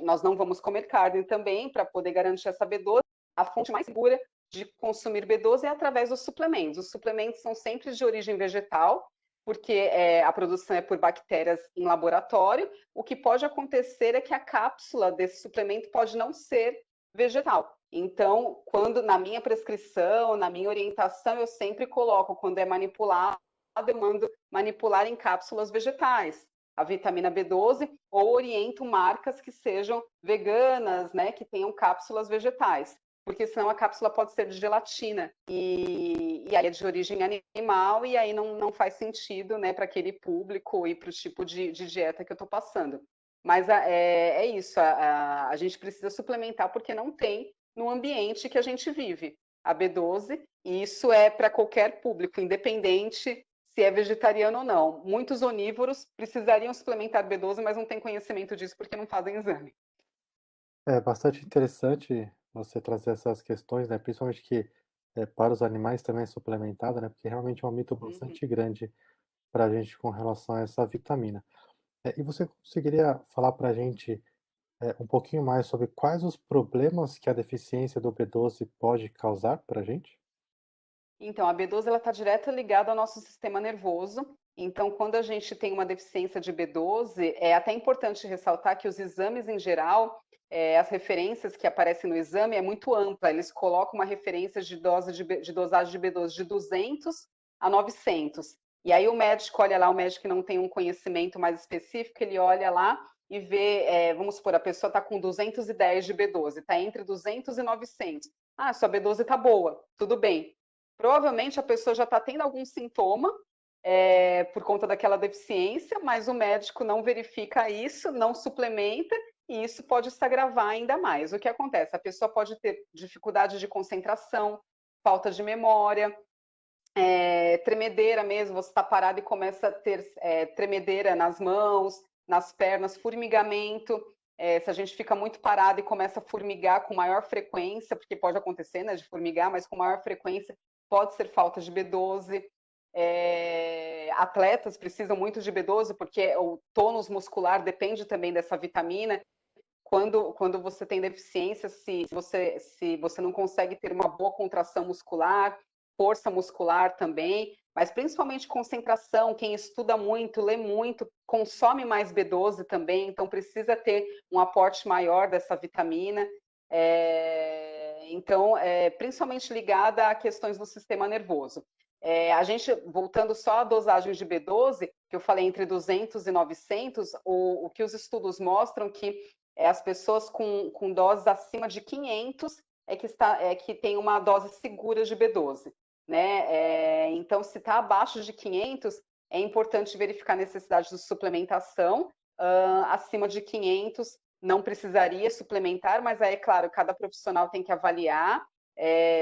nós não vamos comer carne também, para poder garantir essa B12. A fonte mais segura de consumir B12 é através dos suplementos. Os suplementos são sempre de origem vegetal, porque a produção é por bactérias em laboratório. O que pode acontecer é que a cápsula desse suplemento pode não ser vegetal. Então, quando na minha prescrição, na minha orientação, eu sempre coloco, quando é manipulado, eu mando manipular em cápsulas vegetais, a vitamina B12, ou oriento marcas que sejam veganas, né, que tenham cápsulas vegetais, porque senão a cápsula pode ser de gelatina, e aí é de origem animal, e aí não faz sentido, né, para aquele público e para o tipo de dieta que eu estou passando. Mas é isso, a gente precisa suplementar porque não tem no ambiente que a gente vive a B12, e isso é para qualquer público, independente se é vegetariano ou não. Muitos onívoros precisariam suplementar B12, mas não têm conhecimento disso porque não fazem exame. É bastante interessante você trazer essas questões, né? Principalmente que para os animais também é suplementada, né? Porque realmente é um mito Uhum. bastante grande para a gente com relação a essa vitamina. E você conseguiria falar para a gente um pouquinho mais sobre quais os problemas que a deficiência do B12 pode causar para a gente? Então, a B12 está direto ligada ao nosso sistema nervoso. Então, quando a gente tem uma deficiência de B12, é até importante ressaltar que os exames em geral, as referências que aparecem no exame é muito ampla. Eles colocam uma referência de dosagem de B12 de 200 a 900. E aí o médico olha lá, o médico que não tem um conhecimento mais específico, ele olha lá e vê, vamos supor, a pessoa está com 210 de B12, está entre 200 e 900. Ah, sua B12 está boa, tudo bem. Provavelmente a pessoa já está tendo algum sintoma por conta daquela deficiência, mas o médico não verifica isso, não suplementa, e isso pode se agravar ainda mais. O que acontece? A pessoa pode ter dificuldade de concentração, falta de memória, tremedeira mesmo, você está parado e começa a ter tremedeira nas mãos, nas pernas, formigamento. Se a gente fica muito parado e começa a formigar com maior frequência, porque pode acontecer, né, de formigar, mas com maior frequência, pode ser falta de B12. Atletas precisam muito de B12 porque o tônus muscular depende também dessa vitamina. Quando você tem deficiência, se você não consegue ter uma boa contração muscular, força muscular também, mas principalmente concentração, quem estuda muito, lê muito, consome mais B12 também, então precisa ter um aporte maior dessa vitamina. Então, principalmente ligada a questões do sistema nervoso. A gente, voltando só à dosagem de B12, que eu falei entre 200 e 900, o que os estudos mostram que as pessoas com doses acima de 500 que tem uma dose segura de B12. Né? Então, se está abaixo de 500, é importante verificar a necessidade de suplementação. Acima de 500, não precisaria suplementar, mas aí, é claro, cada profissional tem que avaliar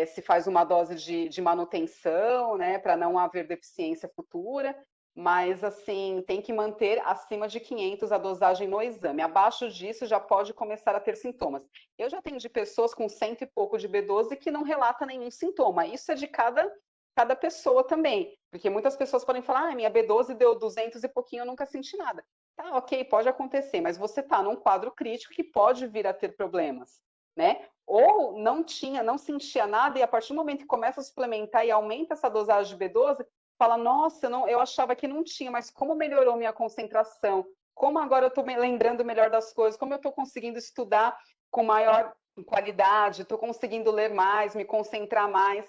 se faz uma dose de manutenção, né, para não haver deficiência futura, mas, assim, tem que manter acima de 500 a dosagem no exame. Abaixo disso, já pode começar a ter sintomas. Eu já tenho de pessoas com 100 e pouco de B12 que não relata nenhum sintoma. Isso é de cada pessoa também, porque muitas pessoas podem falar, minha B12 deu 200 e pouquinho, eu nunca senti nada. Tá, ok, pode acontecer, mas você está num quadro crítico que pode vir a ter problemas, né? Ou não sentia nada, e a partir do momento que começa a suplementar e aumenta essa dosagem de B12, fala, nossa, eu achava que não tinha, mas como melhorou minha concentração, como agora eu estou me lembrando melhor das coisas, como eu estou conseguindo estudar com maior qualidade, estou conseguindo ler mais, me concentrar mais.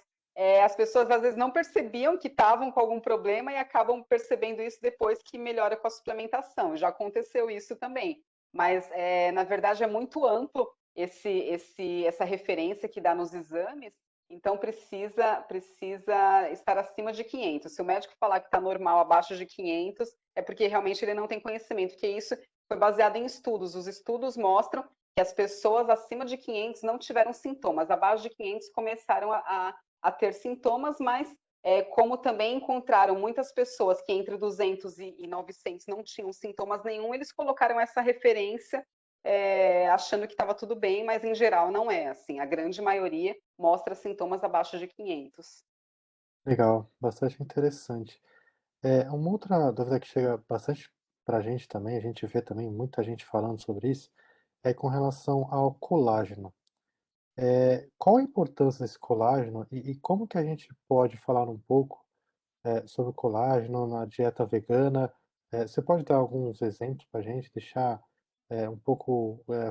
As pessoas às vezes não percebiam que estavam com algum problema e acabam percebendo isso depois que melhora com a suplementação. Já aconteceu isso também, mas na verdade é muito amplo essa referência que dá nos exames, então precisa estar acima de 500. Se o médico falar que está normal abaixo de 500, é porque realmente ele não tem conhecimento, porque isso foi baseado em estudos. Os estudos mostram que as pessoas acima de 500 não tiveram sintomas, abaixo de 500 começaram a ter sintomas, mas como também encontraram muitas pessoas que entre 200 e 900 não tinham sintomas nenhum, eles colocaram essa referência achando que estava tudo bem, mas em geral não é assim. A grande maioria mostra sintomas abaixo de 500. Legal, bastante interessante. Uma outra dúvida que chega bastante para a gente também, a gente vê também muita gente falando sobre isso, é com relação ao colágeno. Qual a importância desse colágeno e como que a gente pode falar um pouco sobre o colágeno na dieta vegana? Você pode dar alguns exemplos para a gente, deixar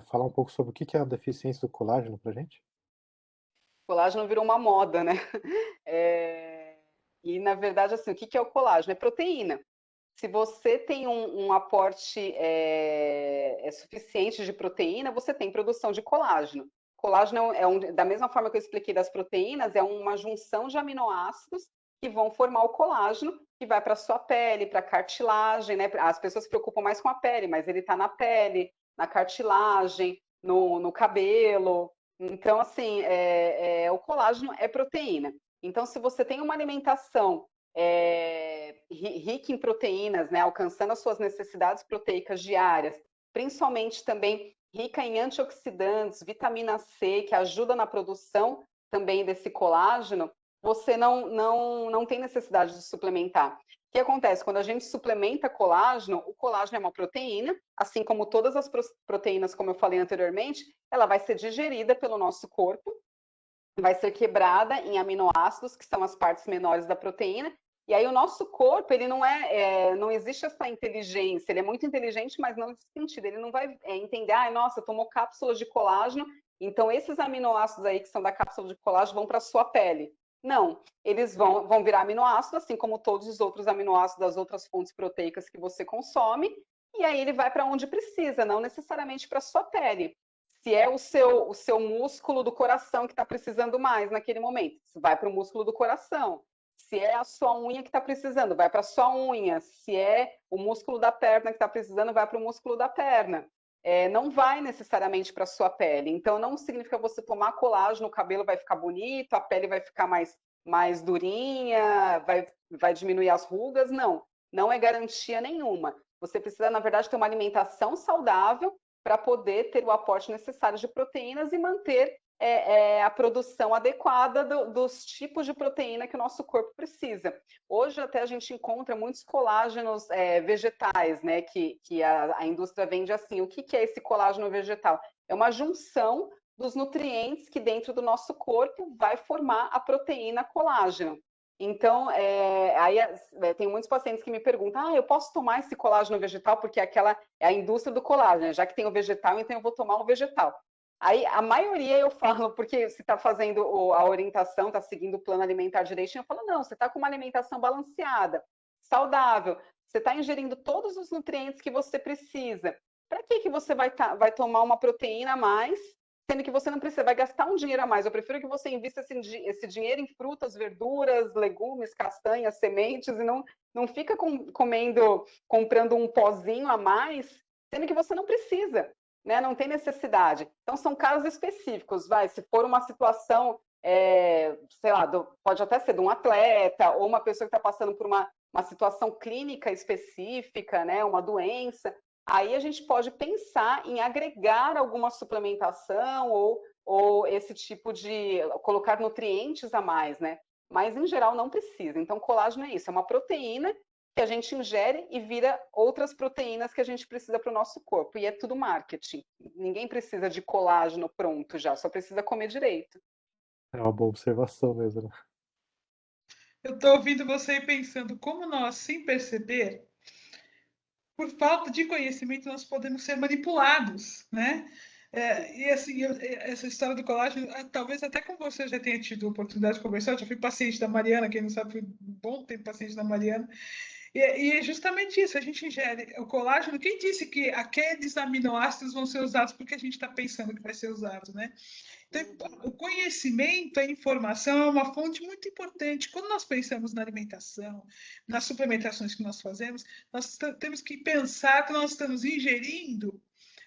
falar um pouco sobre o que que é a deficiência do colágeno para a gente? Colágeno virou uma moda, né? É, E, na verdade, assim, o que que é o colágeno? É proteína. Se você tem um aporte suficiente de proteína, você tem produção de colágeno. Colágeno da mesma forma que eu expliquei das proteínas, é uma junção de aminoácidos que vão formar o colágeno, que vai para a sua pele, para a cartilagem, né? As pessoas se preocupam mais com a pele, mas ele está na pele, na cartilagem, no cabelo. Então, assim, o colágeno é proteína. Então, se você tem uma alimentação rica em proteínas, né, alcançando as suas necessidades proteicas diárias, principalmente também rica em antioxidantes, vitamina C, que ajuda na produção também desse colágeno, você não tem necessidade de suplementar. O que acontece? Quando a gente suplementa colágeno, o colágeno é uma proteína, assim como todas as proteínas, como eu falei anteriormente, ela vai ser digerida pelo nosso corpo, vai ser quebrada em aminoácidos, que são as partes menores da proteína, e aí o nosso corpo, ele não existe essa inteligência, ele é muito inteligente, mas não nesse sentido, ele não vai entender, nossa, tomou cápsula de colágeno, então esses aminoácidos aí que são da cápsula de colágeno vão para a sua pele. Não, eles vão virar aminoácidos, assim como todos os outros aminoácidos das outras fontes proteicas que você consome, e aí ele vai para onde precisa, não necessariamente para a sua pele. Se é o seu músculo do coração que está precisando mais naquele momento, vai para o músculo do coração. Se é a sua unha que está precisando, vai para a sua unha. Se é o músculo da perna que está precisando, vai para o músculo da perna. Não vai necessariamente para a sua pele. Então, não significa você tomar colágeno, o cabelo vai ficar bonito, a pele vai ficar mais durinha, vai diminuir as rugas. Não, não é garantia nenhuma. Você precisa, na verdade, ter uma alimentação saudável para poder ter o aporte necessário de proteínas e manter a produção adequada dos tipos de proteína que o nosso corpo precisa. Hoje até a gente encontra muitos colágenos vegetais, né, que a indústria vende assim. O que é esse colágeno vegetal? É uma junção dos nutrientes que dentro do nosso corpo vai formar a proteína colágeno. Então, tem muitos pacientes que me perguntam, eu posso tomar esse colágeno vegetal porque aquela é a indústria do colágeno, já que tem o vegetal, então eu vou tomar o vegetal. Aí, a maioria eu falo, porque se está fazendo a orientação, está seguindo o plano alimentar direitinho, eu falo, não, você está com uma alimentação balanceada, saudável, você está ingerindo todos os nutrientes que você precisa. Para que você vai tomar uma proteína a mais, sendo que você não precisa, vai gastar um dinheiro a mais? Eu prefiro que você invista esse dinheiro em frutas, verduras, legumes, castanhas, sementes, e não fica comprando um pozinho a mais, sendo que você não precisa. Né? Não tem necessidade. Então, são casos específicos. Se for uma situação, sei lá, pode até ser de um atleta ou uma pessoa que está passando por uma situação clínica específica, né? Uma doença, aí a gente pode pensar em agregar alguma suplementação ou esse tipo de colocar nutrientes a mais, né? Mas, em geral, não precisa. Então, colágeno é isso, é uma proteína que a gente ingere e vira outras proteínas que a gente precisa para o nosso corpo. E é tudo marketing. Ninguém precisa de colágeno pronto já, só precisa comer direito. É uma boa observação mesmo, né? Eu estou ouvindo você e pensando como nós, sem perceber, por falta de conhecimento, nós podemos ser manipulados, né? E assim, essa história do colágeno, talvez até com você já tenha tido a oportunidade de conversar. Eu já fui paciente da Mariana, quem não sabe, fui um bom tempo paciente da Mariana. E é justamente isso, a gente ingere o colágeno. Quem disse que aqueles aminoácidos vão ser usados porque a gente está pensando que vai ser usado, né? Então, o conhecimento, a informação é uma fonte muito importante. Quando nós pensamos na alimentação, nas suplementações que nós fazemos, nós temos que pensar que nós estamos ingerindo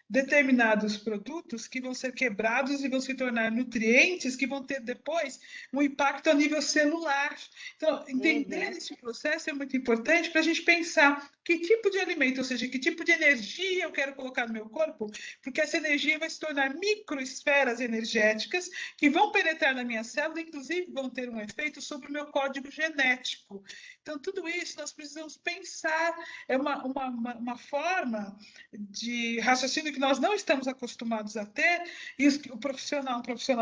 determinados produtos que vão ser quebrados e vão se tornar nutrientes que vão ter depois um impacto a nível celular. Então, entender esse processo é muito importante para a gente pensar que tipo de alimento, ou seja, que tipo de energia eu quero colocar no meu corpo, porque essa energia vai se tornar microesferas energéticas que vão penetrar na minha célula, inclusive vão ter um efeito sobre o meu código genético. Então, tudo isso nós precisamos pensar, é uma forma de raciocínio que nós não estamos acostumados a ter, e um profissional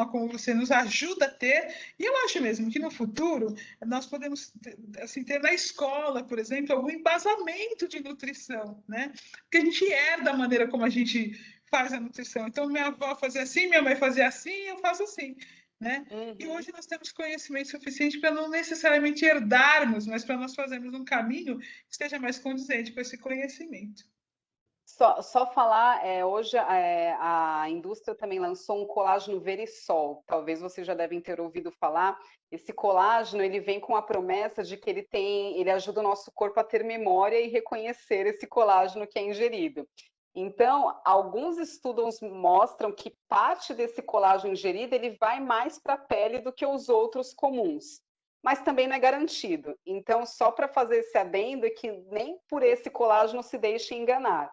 como você nos ajuda a ter, e eu acho mesmo que no futuro nós podemos assim, ter na escola, por exemplo, algum embasamento de nutrição, né? Porque a gente herda a maneira como a gente faz a nutrição. Então, minha avó fazia assim, minha mãe fazia assim, eu faço assim. Né? E hoje nós temos conhecimento suficiente para não necessariamente herdarmos, mas para nós fazermos um caminho que esteja mais condizente com esse conhecimento. Só falar, hoje a indústria também lançou um colágeno Verisol, talvez vocês já devem ter ouvido falar. Esse colágeno, ele vem com a promessa de que ele ajuda o nosso corpo a ter memória e reconhecer esse colágeno que é ingerido. Então, alguns estudos mostram que parte desse colágeno ingerido, ele vai mais para a pele do que os outros comuns, mas também não é garantido. Então, só para fazer esse adendo, é que nem por esse colágeno se deixe enganar.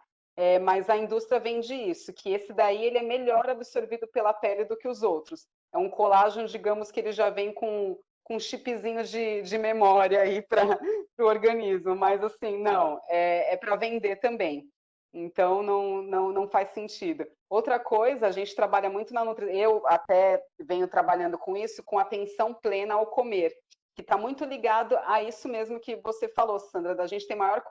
Mas a indústria vende isso, que esse daí ele é melhor absorvido pela pele do que os outros. É um colágeno, digamos que ele já vem com chipzinhos de memória aí para o organismo, mas assim, não, é para vender também. Então, não faz sentido. Outra coisa, a gente trabalha muito na nutrição, eu até venho trabalhando com isso, com atenção plena ao comer, que está muito ligado a isso mesmo que você falou, Sandra, da gente ter maior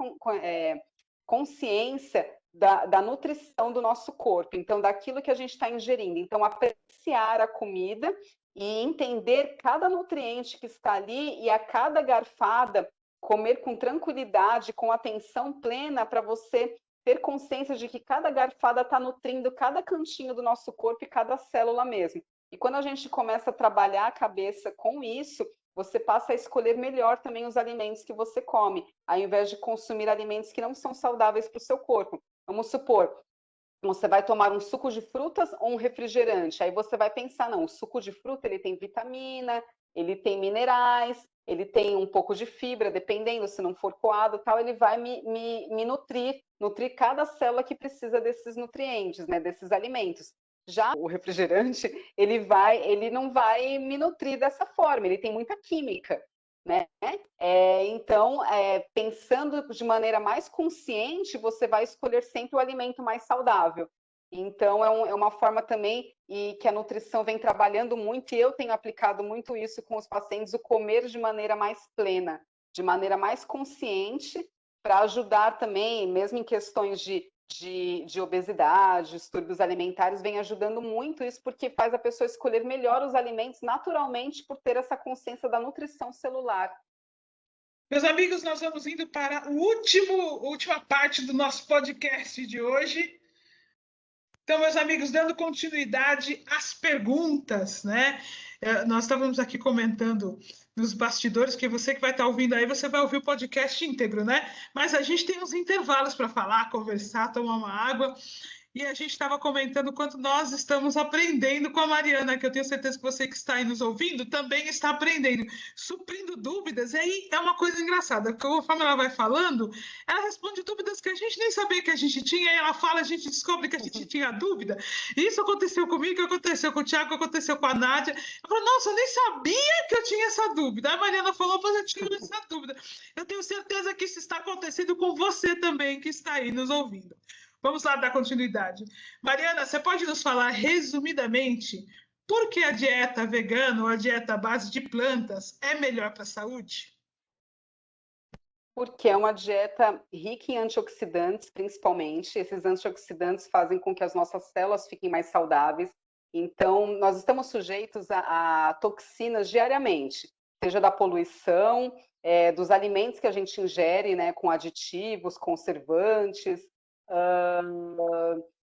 consciência da nutrição do nosso corpo, então daquilo que a gente está ingerindo. Então, apreciar a comida e entender cada nutriente que está ali e a cada garfada comer com tranquilidade, com atenção plena, para você ter consciência de que cada garfada está nutrindo cada cantinho do nosso corpo e cada célula mesmo. E quando a gente começa a trabalhar a cabeça com isso, você passa a escolher melhor também os alimentos que você come, ao invés de consumir alimentos que não são saudáveis para o seu corpo. Vamos supor, você vai tomar um suco de frutas ou um refrigerante, aí você vai pensar, não, o suco de fruta ele tem vitamina, ele tem minerais, ele tem um pouco de fibra, dependendo, se não for coado, tal, ele vai me nutrir cada célula que precisa desses nutrientes, né, desses alimentos. Já o refrigerante, ele não vai me nutrir dessa forma, ele tem muita química, né? Então, pensando de maneira mais consciente, você vai escolher sempre o alimento mais saudável. Então, é uma forma também e que a nutrição vem trabalhando muito, e eu tenho aplicado muito isso com os pacientes, o comer de maneira mais plena, de maneira mais consciente, para ajudar também, mesmo em questões de obesidade, distúrbios alimentares, vem ajudando muito isso, porque faz a pessoa escolher melhor os alimentos naturalmente por ter essa consciência da nutrição celular. Meus amigos, nós vamos indo para a última parte do nosso podcast de hoje. Então, meus amigos, dando continuidade às perguntas, né? Nós estávamos aqui comentando nos bastidores, que você que vai estar ouvindo aí, você vai ouvir o podcast íntegro, né? Mas a gente tem uns intervalos para falar, conversar, tomar uma água. E a gente estava comentando quanto nós estamos aprendendo com a Mariana, que eu tenho certeza que você que está aí nos ouvindo também está aprendendo, suprindo dúvidas. E aí é uma coisa engraçada, porque conforme ela vai falando, ela responde dúvidas que a gente nem sabia que a gente tinha, e ela fala, a gente descobre que a gente tinha dúvida. E isso aconteceu comigo, aconteceu com o Thiago, aconteceu com a Nádia. Eu falei, nossa, eu nem sabia que eu tinha essa dúvida. A Mariana falou, mas eu tinha essa dúvida. Eu tenho certeza que isso está acontecendo com você também, que está aí nos ouvindo. Vamos lá dar continuidade. Mariana, você pode nos falar resumidamente por que a dieta vegana ou a dieta à base de plantas é melhor para a saúde? Porque é uma dieta rica em antioxidantes, principalmente. Esses antioxidantes fazem com que as nossas células fiquem mais saudáveis. Então, nós estamos sujeitos a toxinas diariamente, seja da poluição, dos alimentos que a gente ingere, né, com aditivos, conservantes,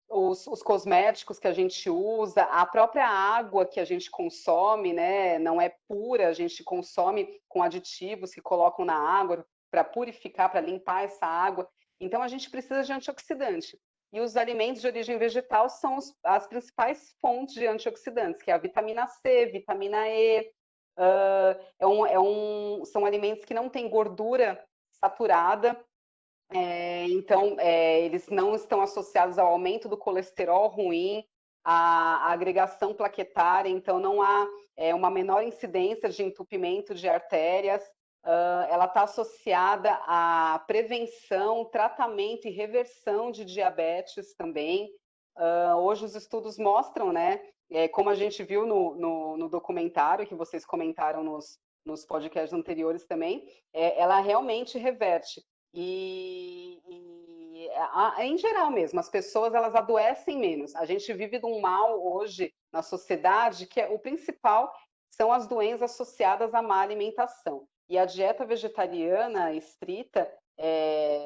os cosméticos que a gente usa, a própria água que a gente consome, né, não é pura, a gente consome com aditivos que colocam na água para purificar, para limpar essa água. Então, a gente precisa de antioxidante. e os alimentos de origem vegetal são as principais fontes de antioxidantes, que é a vitamina C, vitamina E, são alimentos que não têm gordura saturada, então eles não estão associados ao aumento do colesterol ruim, à agregação plaquetária, então não há uma menor incidência de entupimento de artérias. Ela está associada à prevenção, tratamento e reversão de diabetes também. Hoje os estudos mostram, né, como a gente viu no documentário, que vocês comentaram nos podcasts anteriores também, ela realmente reverte. Em geral mesmo, as pessoas elas adoecem menos. A gente vive de um mal hoje na sociedade, que o principal são as doenças associadas à má alimentação. E a dieta vegetariana estrita,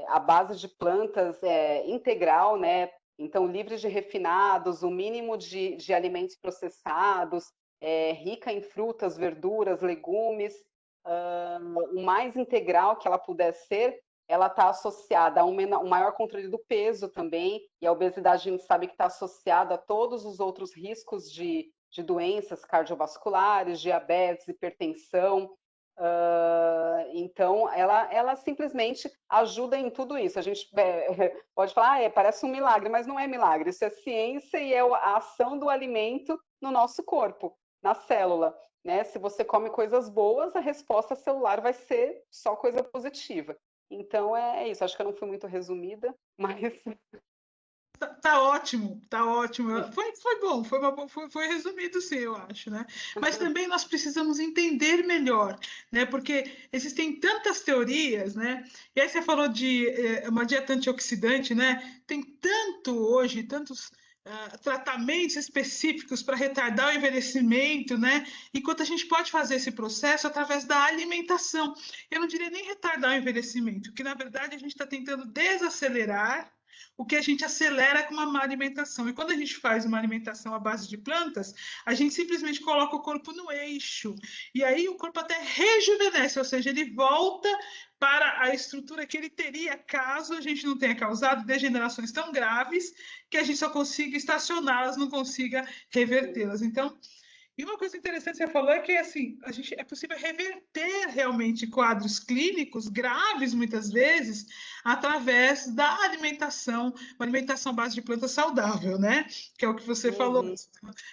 à base de plantas integral, né? Então, livre de refinados, o mínimo de alimentos processados, rica em frutas, verduras, legumes, o mais integral que ela puder ser, ela está associada a um maior controle do peso também, e a obesidade a gente sabe que está associada a todos os outros riscos de doenças cardiovasculares, diabetes, hipertensão. Então, ela simplesmente ajuda em tudo isso. A gente pode falar, parece um milagre, mas não é milagre. Isso é ciência e é a ação do alimento no nosso corpo, na célula. Né? Se você come coisas boas, a resposta celular vai ser só coisa positiva. Então, é isso. Acho que eu não fui muito resumida, mas... Tá ótimo, tá ótimo. Foi bom, foi resumido, sim, eu acho, né? Mas também nós precisamos entender melhor, né? Porque existem tantas teorias, né? E aí você falou de uma dieta antioxidante, né? Tem tanto hoje, tantos tratamentos específicos para retardar o envelhecimento, né? Enquanto a gente pode fazer esse processo através da alimentação. Eu não diria nem retardar o envelhecimento, que na verdade a gente está tentando desacelerar o que a gente acelera com uma má alimentação. E quando a gente faz uma alimentação à base de plantas, a gente simplesmente coloca o corpo no eixo. E aí o corpo até rejuvenesce, ou seja, ele volta para a estrutura que ele teria caso a gente não tenha causado degenerações tão graves que a gente só consiga estacioná-las, não consiga revertê-las. Então, e uma coisa interessante que você falou é que assim, é possível reverter realmente quadros clínicos graves, muitas vezes, através da alimentação, uma alimentação à base de planta saudável, né? Que é o que você falou,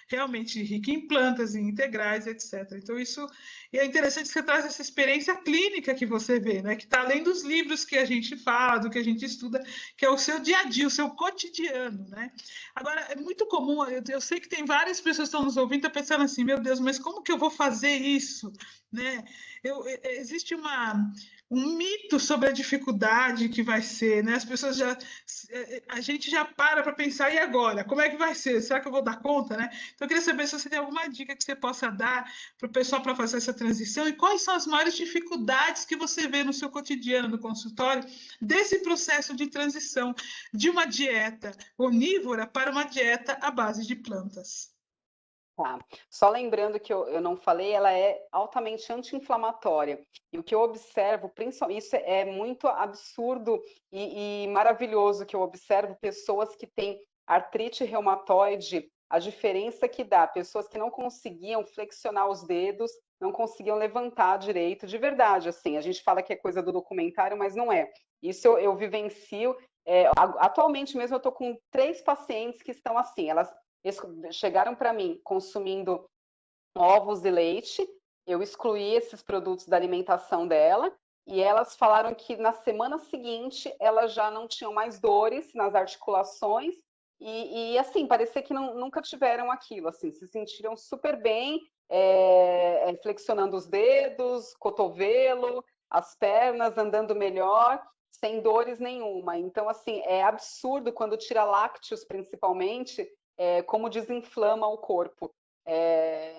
realmente rica em plantas, em integrais, etc. Então, isso e é interessante que você traz essa experiência clínica que você vê, né? Que está além dos livros que a gente fala, do que a gente estuda, que é o seu dia a dia, o seu cotidiano, né? Agora, é muito comum, eu sei que tem várias pessoas que estão nos ouvindo, estão pensando assim, meu Deus, mas como que eu vou fazer isso? Né? Existe um mito sobre a dificuldade que vai ser, né? As pessoas a gente já para pensar, e agora? Como é que vai ser? Será que eu vou dar conta, né? Então, eu queria saber se você tem alguma dica que você possa dar para o pessoal para fazer essa transição e quais são as maiores dificuldades que você vê no seu cotidiano, no consultório, desse processo de transição de uma dieta onívora para uma dieta à base de plantas. Tá. Só lembrando que eu não falei, ela é altamente anti-inflamatória. E o que eu observo, principalmente, isso é muito absurdo e maravilhoso que eu observo pessoas que têm artrite reumatoide, a diferença que dá, pessoas que não conseguiam flexionar os dedos, não conseguiam levantar direito, de verdade, assim, a gente fala que é coisa do documentário, mas não é. Isso eu vivencio. Atualmente mesmo eu estou com 3 pacientes que estão assim, elas chegaram para mim consumindo ovos e leite, eu excluí esses produtos da alimentação dela, e elas falaram que na semana seguinte elas já não tinham mais dores nas articulações, e assim, parecia que nunca tiveram aquilo, assim, se sentiram super bem, flexionando os dedos, cotovelo, as pernas, andando melhor, sem dores nenhuma. Então, assim, é absurdo quando tira lácteos, principalmente, como desinflama o corpo.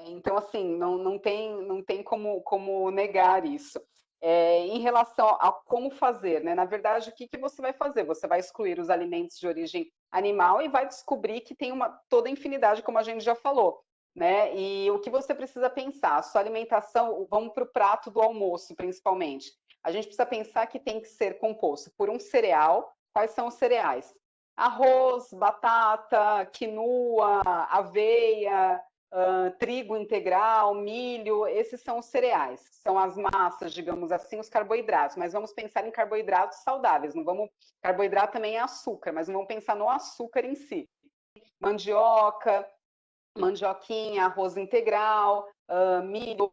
Então, assim, não tem como negar isso. Em relação a como fazer, né? Na verdade, o que você vai fazer? Você vai excluir os alimentos de origem animal e vai descobrir que tem toda a infinidade, como a gente já falou, né? E o que você precisa pensar? A sua alimentação, vamos para o prato do almoço, principalmente. A gente precisa pensar que tem que ser composto por um cereal. Quais são os cereais? arroz, batata, quinoa, aveia, trigo integral, milho, esses são os cereais, são as massas, digamos assim, os carboidratos, mas vamos pensar em carboidratos saudáveis, não vamos, carboidrato também é açúcar, mas não vamos pensar no açúcar em si. Mandioca, mandioquinha, arroz integral, milho,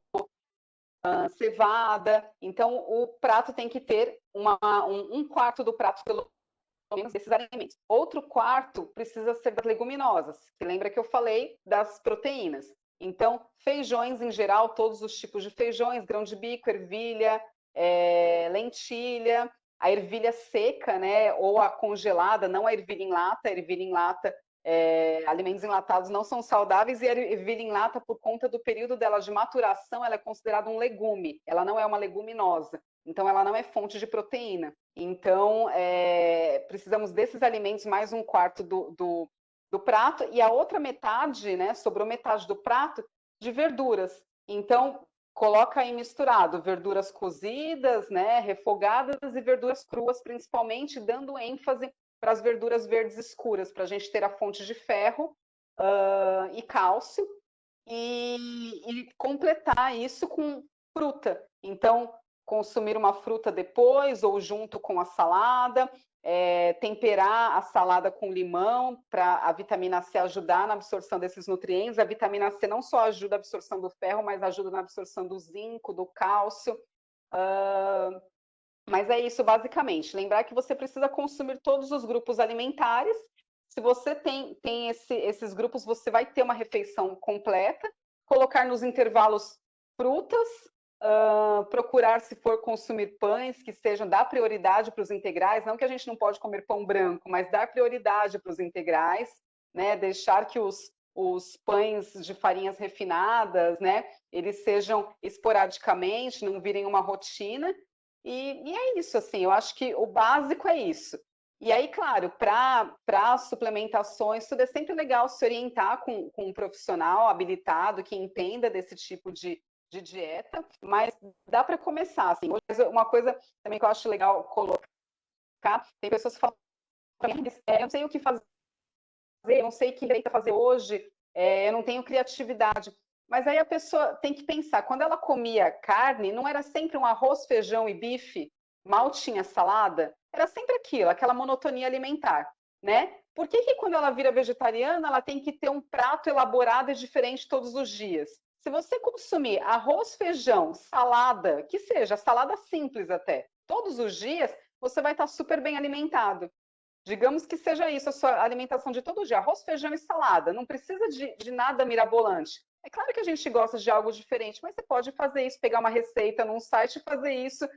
cevada, então o prato tem que ter um quarto do prato, pelo menos, desses alimentos. Outro quarto precisa ser das leguminosas, que lembra que eu falei das proteínas. Então, feijões em geral, todos os tipos de feijões, grão de bico, ervilha, lentilha, a ervilha seca, né, ou a congelada, não a ervilha em lata, alimentos enlatados não são saudáveis, e a ervilha em lata, por conta do período dela de maturação, ela é considerada um legume, ela não é uma leguminosa, então ela não é fonte de proteína. Então, precisamos desses alimentos, mais um quarto do prato, e a outra metade, né, sobrou metade do prato, de verduras. Então, coloca aí misturado verduras cozidas, né, refogadas, e verduras cruas, principalmente, dando ênfase para as verduras verdes escuras, para a gente ter a fonte de ferro e cálcio, e completar isso com fruta. Então, consumir uma fruta depois ou junto com a salada, temperar a salada com limão para a vitamina C ajudar na absorção desses nutrientes. A vitamina C não só ajuda a absorção do ferro, mas ajuda na absorção do zinco, do cálcio. Mas é isso, basicamente. Lembrar que você precisa consumir todos os grupos alimentares. Se você tem esses grupos, você vai ter uma refeição completa. Colocar nos intervalos frutas, procurar, se for consumir pães, que sejam, dar prioridade para os integrais. Não que a gente não pode comer pão branco, mas dar prioridade para os integrais, né? Deixar que os pães de farinhas refinadas, né, eles sejam esporadicamente, não virem uma rotina. E é isso, assim, eu acho que o básico é isso. E aí, claro, para suplementações, tudo é sempre legal se orientar com um profissional habilitado que entenda desse tipo de dieta, mas dá para começar, assim. Uma coisa também que eu acho legal colocar, tem pessoas que falam, eu não sei o que fazer, eu não sei que receita fazer hoje, eu não tenho criatividade. Mas aí a pessoa tem que pensar, quando ela comia carne, não era sempre um arroz, feijão e bife, mal tinha salada, era sempre aquilo, aquela monotonia alimentar, né? Por que quando ela vira vegetariana, ela tem que ter um prato elaborado e diferente todos os dias? Se você consumir arroz, feijão, salada, que seja, salada simples até, todos os dias, você vai estar super bem alimentado. Digamos que seja isso a sua alimentação de todo dia, arroz, feijão e salada, não precisa de nada mirabolante. É claro que a gente gosta de algo diferente, mas você pode fazer isso, pegar uma receita num site e fazer isso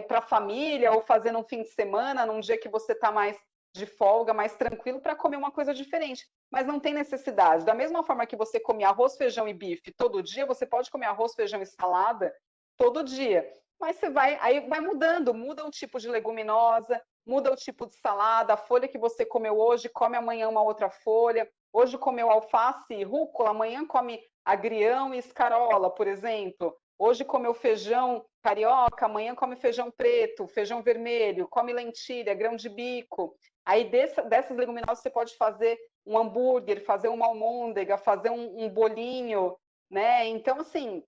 para a família, ou fazer num fim de semana, num dia que você está mais de folga, mais tranquilo, para comer uma coisa diferente. Mas não tem necessidade. Da mesma forma que você come arroz, feijão e bife todo dia, você pode comer arroz, feijão e salada todo dia. Mas aí vai mudando, muda o tipo de leguminosa, muda o tipo de salada, a folha que você comeu hoje, come amanhã uma outra folha. Hoje comeu alface e rúcula, amanhã come agrião e escarola, por exemplo. Hoje comeu feijão carioca, amanhã come feijão preto, feijão vermelho, come lentilha, grão de bico. Aí dessas leguminosas você pode fazer um hambúrguer, fazer uma almôndega, fazer um bolinho, né? Então, assim,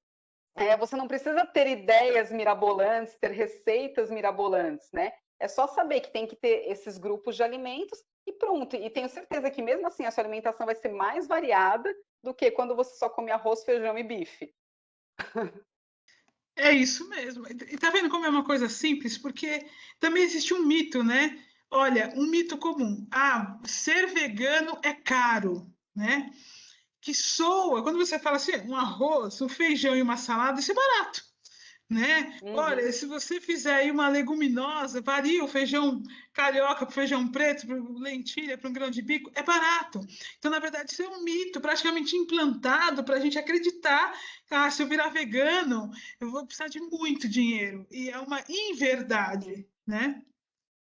você não precisa ter ideias mirabolantes, ter receitas mirabolantes, né? É só saber que tem que ter esses grupos de alimentos e pronto. E tenho certeza que mesmo assim a sua alimentação vai ser mais variada do que quando você só come arroz, feijão e bife. É isso mesmo. E tá vendo como é uma coisa simples? Porque também existe um mito, né? Olha, um mito comum. Ser vegano é caro, né? Que soa, quando você fala assim, um arroz, um feijão e uma salada, isso é barato, né? Olha, se você fizer aí uma leguminosa, varia o feijão carioca para o feijão preto, para lentilha, para um grão de bico, é barato. Então, na verdade, isso é um mito praticamente implantado para a gente acreditar que se eu virar vegano, eu vou precisar de muito dinheiro. E é uma inverdade, né?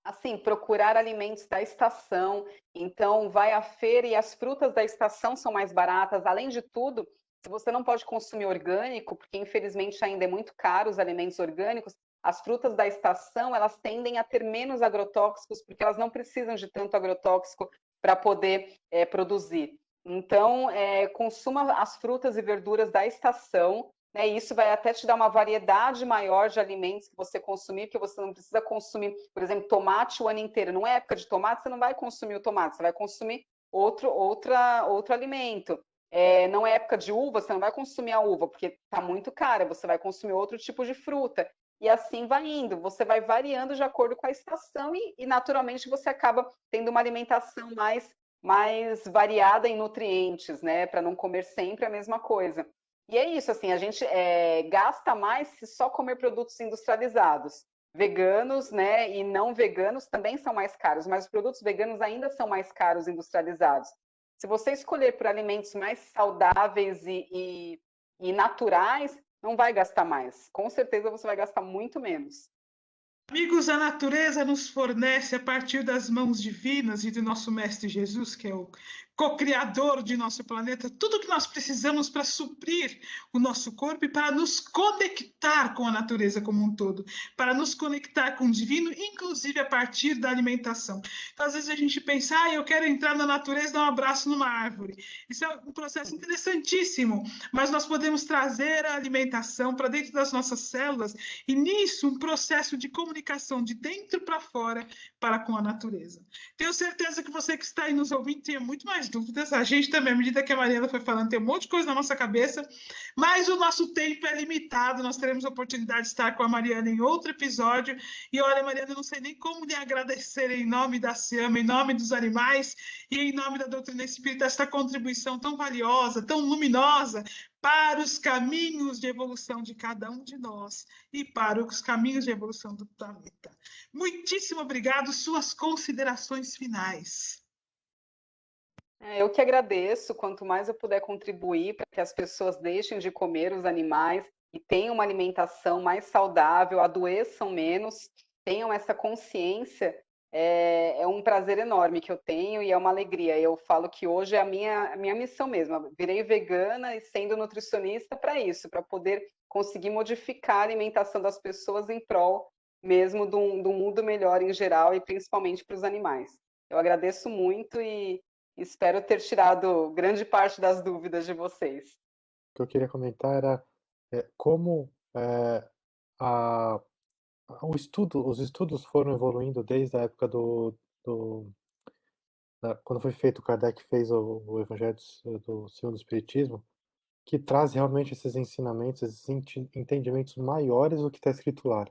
Assim, procurar alimentos da estação. Então, vai à feira e as frutas da estação são mais baratas. Além de tudo, se você não pode consumir orgânico, porque infelizmente ainda é muito caro os alimentos orgânicos, as frutas da estação, elas tendem a ter menos agrotóxicos, porque elas não precisam de tanto agrotóxico para poder produzir. Então, consuma as frutas e verduras da estação, né? Isso vai até te dar uma variedade maior de alimentos que você consumir, porque você não precisa consumir, por exemplo, tomate o ano inteiro. Não é época de tomate, você não vai consumir o tomate, você vai consumir outro alimento. Não é época de uva, você não vai consumir a uva, porque está muito cara, você vai consumir outro tipo de fruta. E assim vai indo, você vai variando de acordo com a estação e naturalmente você acaba tendo uma alimentação mais variada em nutrientes, né? Para não comer sempre a mesma coisa. E é isso, assim, a gente gasta mais se só comer produtos industrializados. Veganos, né, e não veganos também são mais caros, mas os produtos veganos ainda são mais caros industrializados. Se você escolher por alimentos mais saudáveis e naturais, não vai gastar mais. Com certeza você vai gastar muito menos. Amigos, a natureza nos fornece, a partir das mãos divinas e do nosso Mestre Jesus, que é o co-criador de nosso planeta, tudo o que nós precisamos para suprir o nosso corpo e para nos conectar com a natureza como um todo, para nos conectar com o divino, inclusive a partir da alimentação. Então, às vezes a gente pensa, eu quero entrar na natureza e dar um abraço numa árvore. Isso é um processo interessantíssimo, mas nós podemos trazer a alimentação para dentro das nossas células e nisso um processo de comunicação de dentro para fora para com a natureza. Tenho certeza que você que está aí nos ouvindo tenha muito mais dúvidas. A gente também, à medida que a Mariana foi falando, tem um monte de coisa na nossa cabeça, mas o nosso tempo é limitado. Nós teremos a oportunidade de estar com a Mariana em outro episódio. E olha, Mariana, eu não sei nem como lhe agradecer em nome da SEAMA, em nome dos animais e em nome da doutrina espírita, esta contribuição tão valiosa, tão luminosa para os caminhos de evolução de cada um de nós e para os caminhos de evolução do planeta. Muitíssimo obrigado. Suas considerações finais. Eu que agradeço. Quanto mais eu puder contribuir para que as pessoas deixem de comer os animais e tenham uma alimentação mais saudável, adoeçam menos, tenham essa consciência, é um prazer enorme que eu tenho e é uma alegria. Eu falo que hoje é a minha missão mesmo. Eu virei vegana e sendo nutricionista para isso, para poder conseguir modificar a alimentação das pessoas em prol mesmo de um mundo melhor em geral e principalmente para os animais. Eu agradeço muito e espero ter tirado grande parte das dúvidas de vocês. O que eu queria comentar era como os estudos foram evoluindo desde a época quando foi feito, o Kardec fez o Evangelho do Segundo Espiritismo, que traz realmente esses ensinamentos, esses entendimentos maiores do que está escrito lá.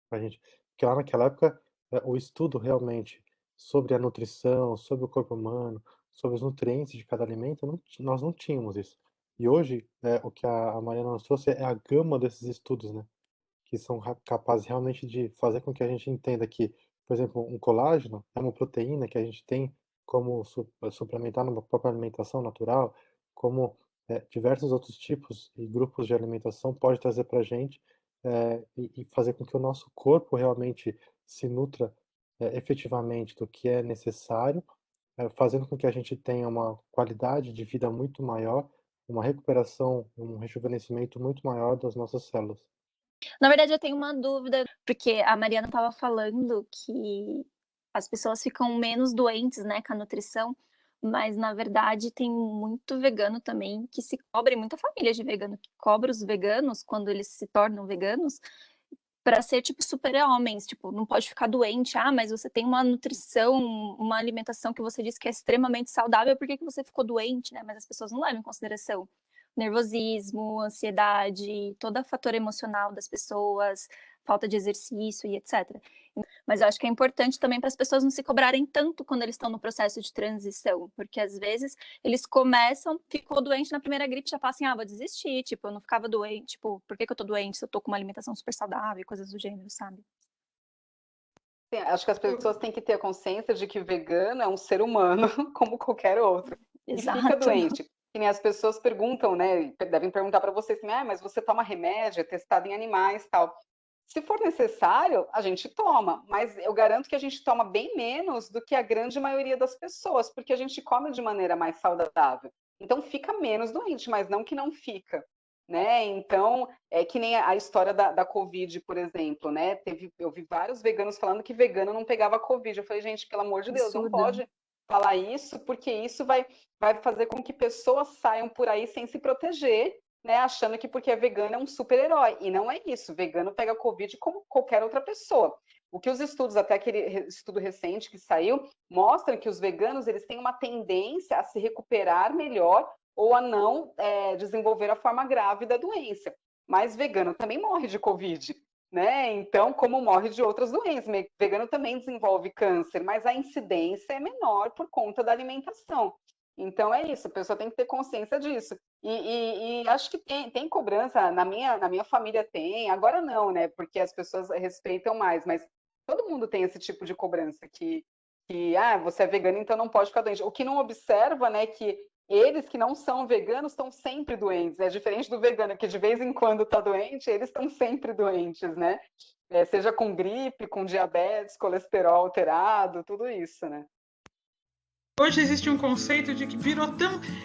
Pra gente, porque lá naquela época, o estudo realmente sobre a nutrição, sobre o corpo humano, sobre os nutrientes de cada alimento, nós não tínhamos isso. E hoje, o que a Mariana nos trouxe é a gama desses estudos, né? Que são capazes realmente de fazer com que a gente entenda que, por exemplo, um colágeno é uma proteína que a gente tem como suplementar numa própria alimentação natural, como diversos outros tipos e grupos de alimentação pode trazer para a gente e fazer com que o nosso corpo realmente se nutra efetivamente do que é necessário, fazendo com que a gente tenha uma qualidade de vida muito maior, uma recuperação, um rejuvenescimento muito maior das nossas células. Na verdade, eu tenho uma dúvida, porque a Mariana estava falando que as pessoas ficam menos doentes, né, com a nutrição, mas na verdade tem muito vegano também que se cobre, muita família de vegano que cobra os veganos quando eles se tornam veganos para ser tipo super-homens, tipo, não pode ficar doente, mas você tem uma nutrição, uma alimentação que você disse que é extremamente saudável, por que você ficou doente, né? Mas as pessoas não levam em consideração nervosismo, ansiedade, todo fator emocional das pessoas, falta de exercício e etc. Mas eu acho que é importante também para as pessoas não se cobrarem tanto quando eles estão no processo de transição, porque às vezes eles começam, ficou doente na primeira gripe, já passam, vou desistir, tipo, eu não ficava doente, tipo, por que eu tô doente se eu tô com uma alimentação super saudável e coisas do gênero, sabe? Sim, acho que as pessoas têm que ter a consciência de que o vegano é um ser humano como qualquer outro. Exato. E fica doente. E nem as pessoas perguntam, né? Devem perguntar para vocês assim, mas você toma remédio, é testado em animais, tal. Se for necessário, a gente toma, mas eu garanto que a gente toma bem menos do que a grande maioria das pessoas, porque a gente come de maneira mais saudável. Então fica menos doente, mas não que não fica. né? Então, é que nem a história da Covid, por exemplo, né? Eu vi vários veganos falando que vegano não pegava Covid. Eu falei, gente, pelo amor de Deus, não Absurdo. pode falar isso, porque isso vai fazer com que pessoas saiam por aí sem se proteger, né? Achando que porque é vegano é um super-herói. E não é isso. Vegano pega Covid como qualquer outra pessoa. O que os estudos, até aquele estudo recente que saiu, mostram que os veganos eles têm uma tendência a se recuperar melhor ou a não desenvolver a forma grave da doença. Mas vegano também morre de Covid, né? Então, como morre de outras doenças, vegano também desenvolve câncer, mas a incidência é menor por conta da alimentação. Então é isso, a pessoa tem que ter consciência disso. E acho que tem cobrança, na minha família tem, agora não, né? Porque as pessoas respeitam mais, mas todo mundo tem esse tipo de cobrança que você é vegano, então não pode ficar doente. O que não observa, né, que eles que não são veganos estão sempre doentes. É diferente do vegano, que de vez em quando está doente, eles estão sempre doentes, né? Seja com gripe, com diabetes, colesterol alterado, tudo isso, né? Hoje existe um conceito de que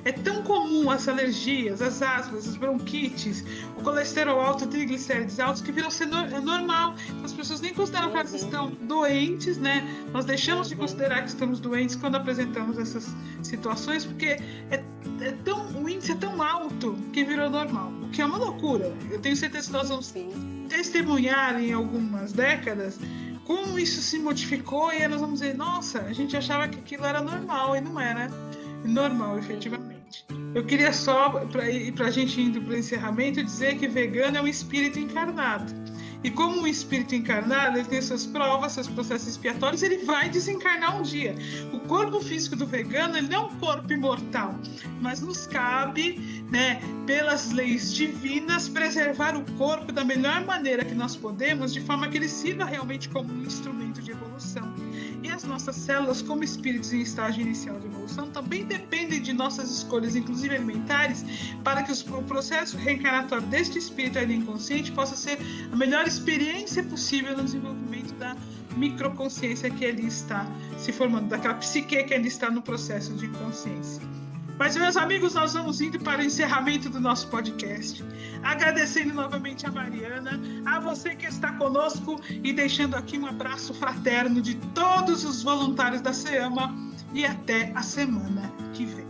é tão comum as alergias, as asmas, as bronquites, o colesterol alto, triglicérides altos, que virou ser normal. As pessoas nem consideram que elas estão doentes, né? Nós deixamos de considerar que estamos doentes quando apresentamos essas situações, porque o índice é tão alto que virou normal, o que é uma loucura. Eu tenho certeza que nós vamos testemunhar em algumas décadas como isso se modificou, e aí nós vamos dizer, nossa, a gente achava que aquilo era normal, e não era normal, efetivamente. Eu queria só, para a gente indo para o encerramento, dizer que vegano é um espírito encarnado. E como um espírito encarnado, ele tem suas provas, seus processos expiatórios, ele vai desencarnar um dia. O corpo físico do vegano, ele não é um corpo imortal, mas nos cabe, né, pelas leis divinas, preservar o corpo da melhor maneira que nós podemos, de forma que ele sirva realmente como um instrumento de evolução. E as nossas células, como espíritos em estágio inicial de evolução, também dependem de nossas escolhas, inclusive alimentares, para que o processo reencarnatório deste espírito ainda inconsciente possa ser a melhor experiência possível no desenvolvimento da microconsciência que ali está se formando, daquela psique que ainda está no processo de consciência. Mas, meus amigos, nós vamos indo para o encerramento do nosso podcast. Agradecendo novamente a Mariana, a você que está conosco e deixando aqui um abraço fraterno de todos os voluntários da SEAMA e até a semana que vem.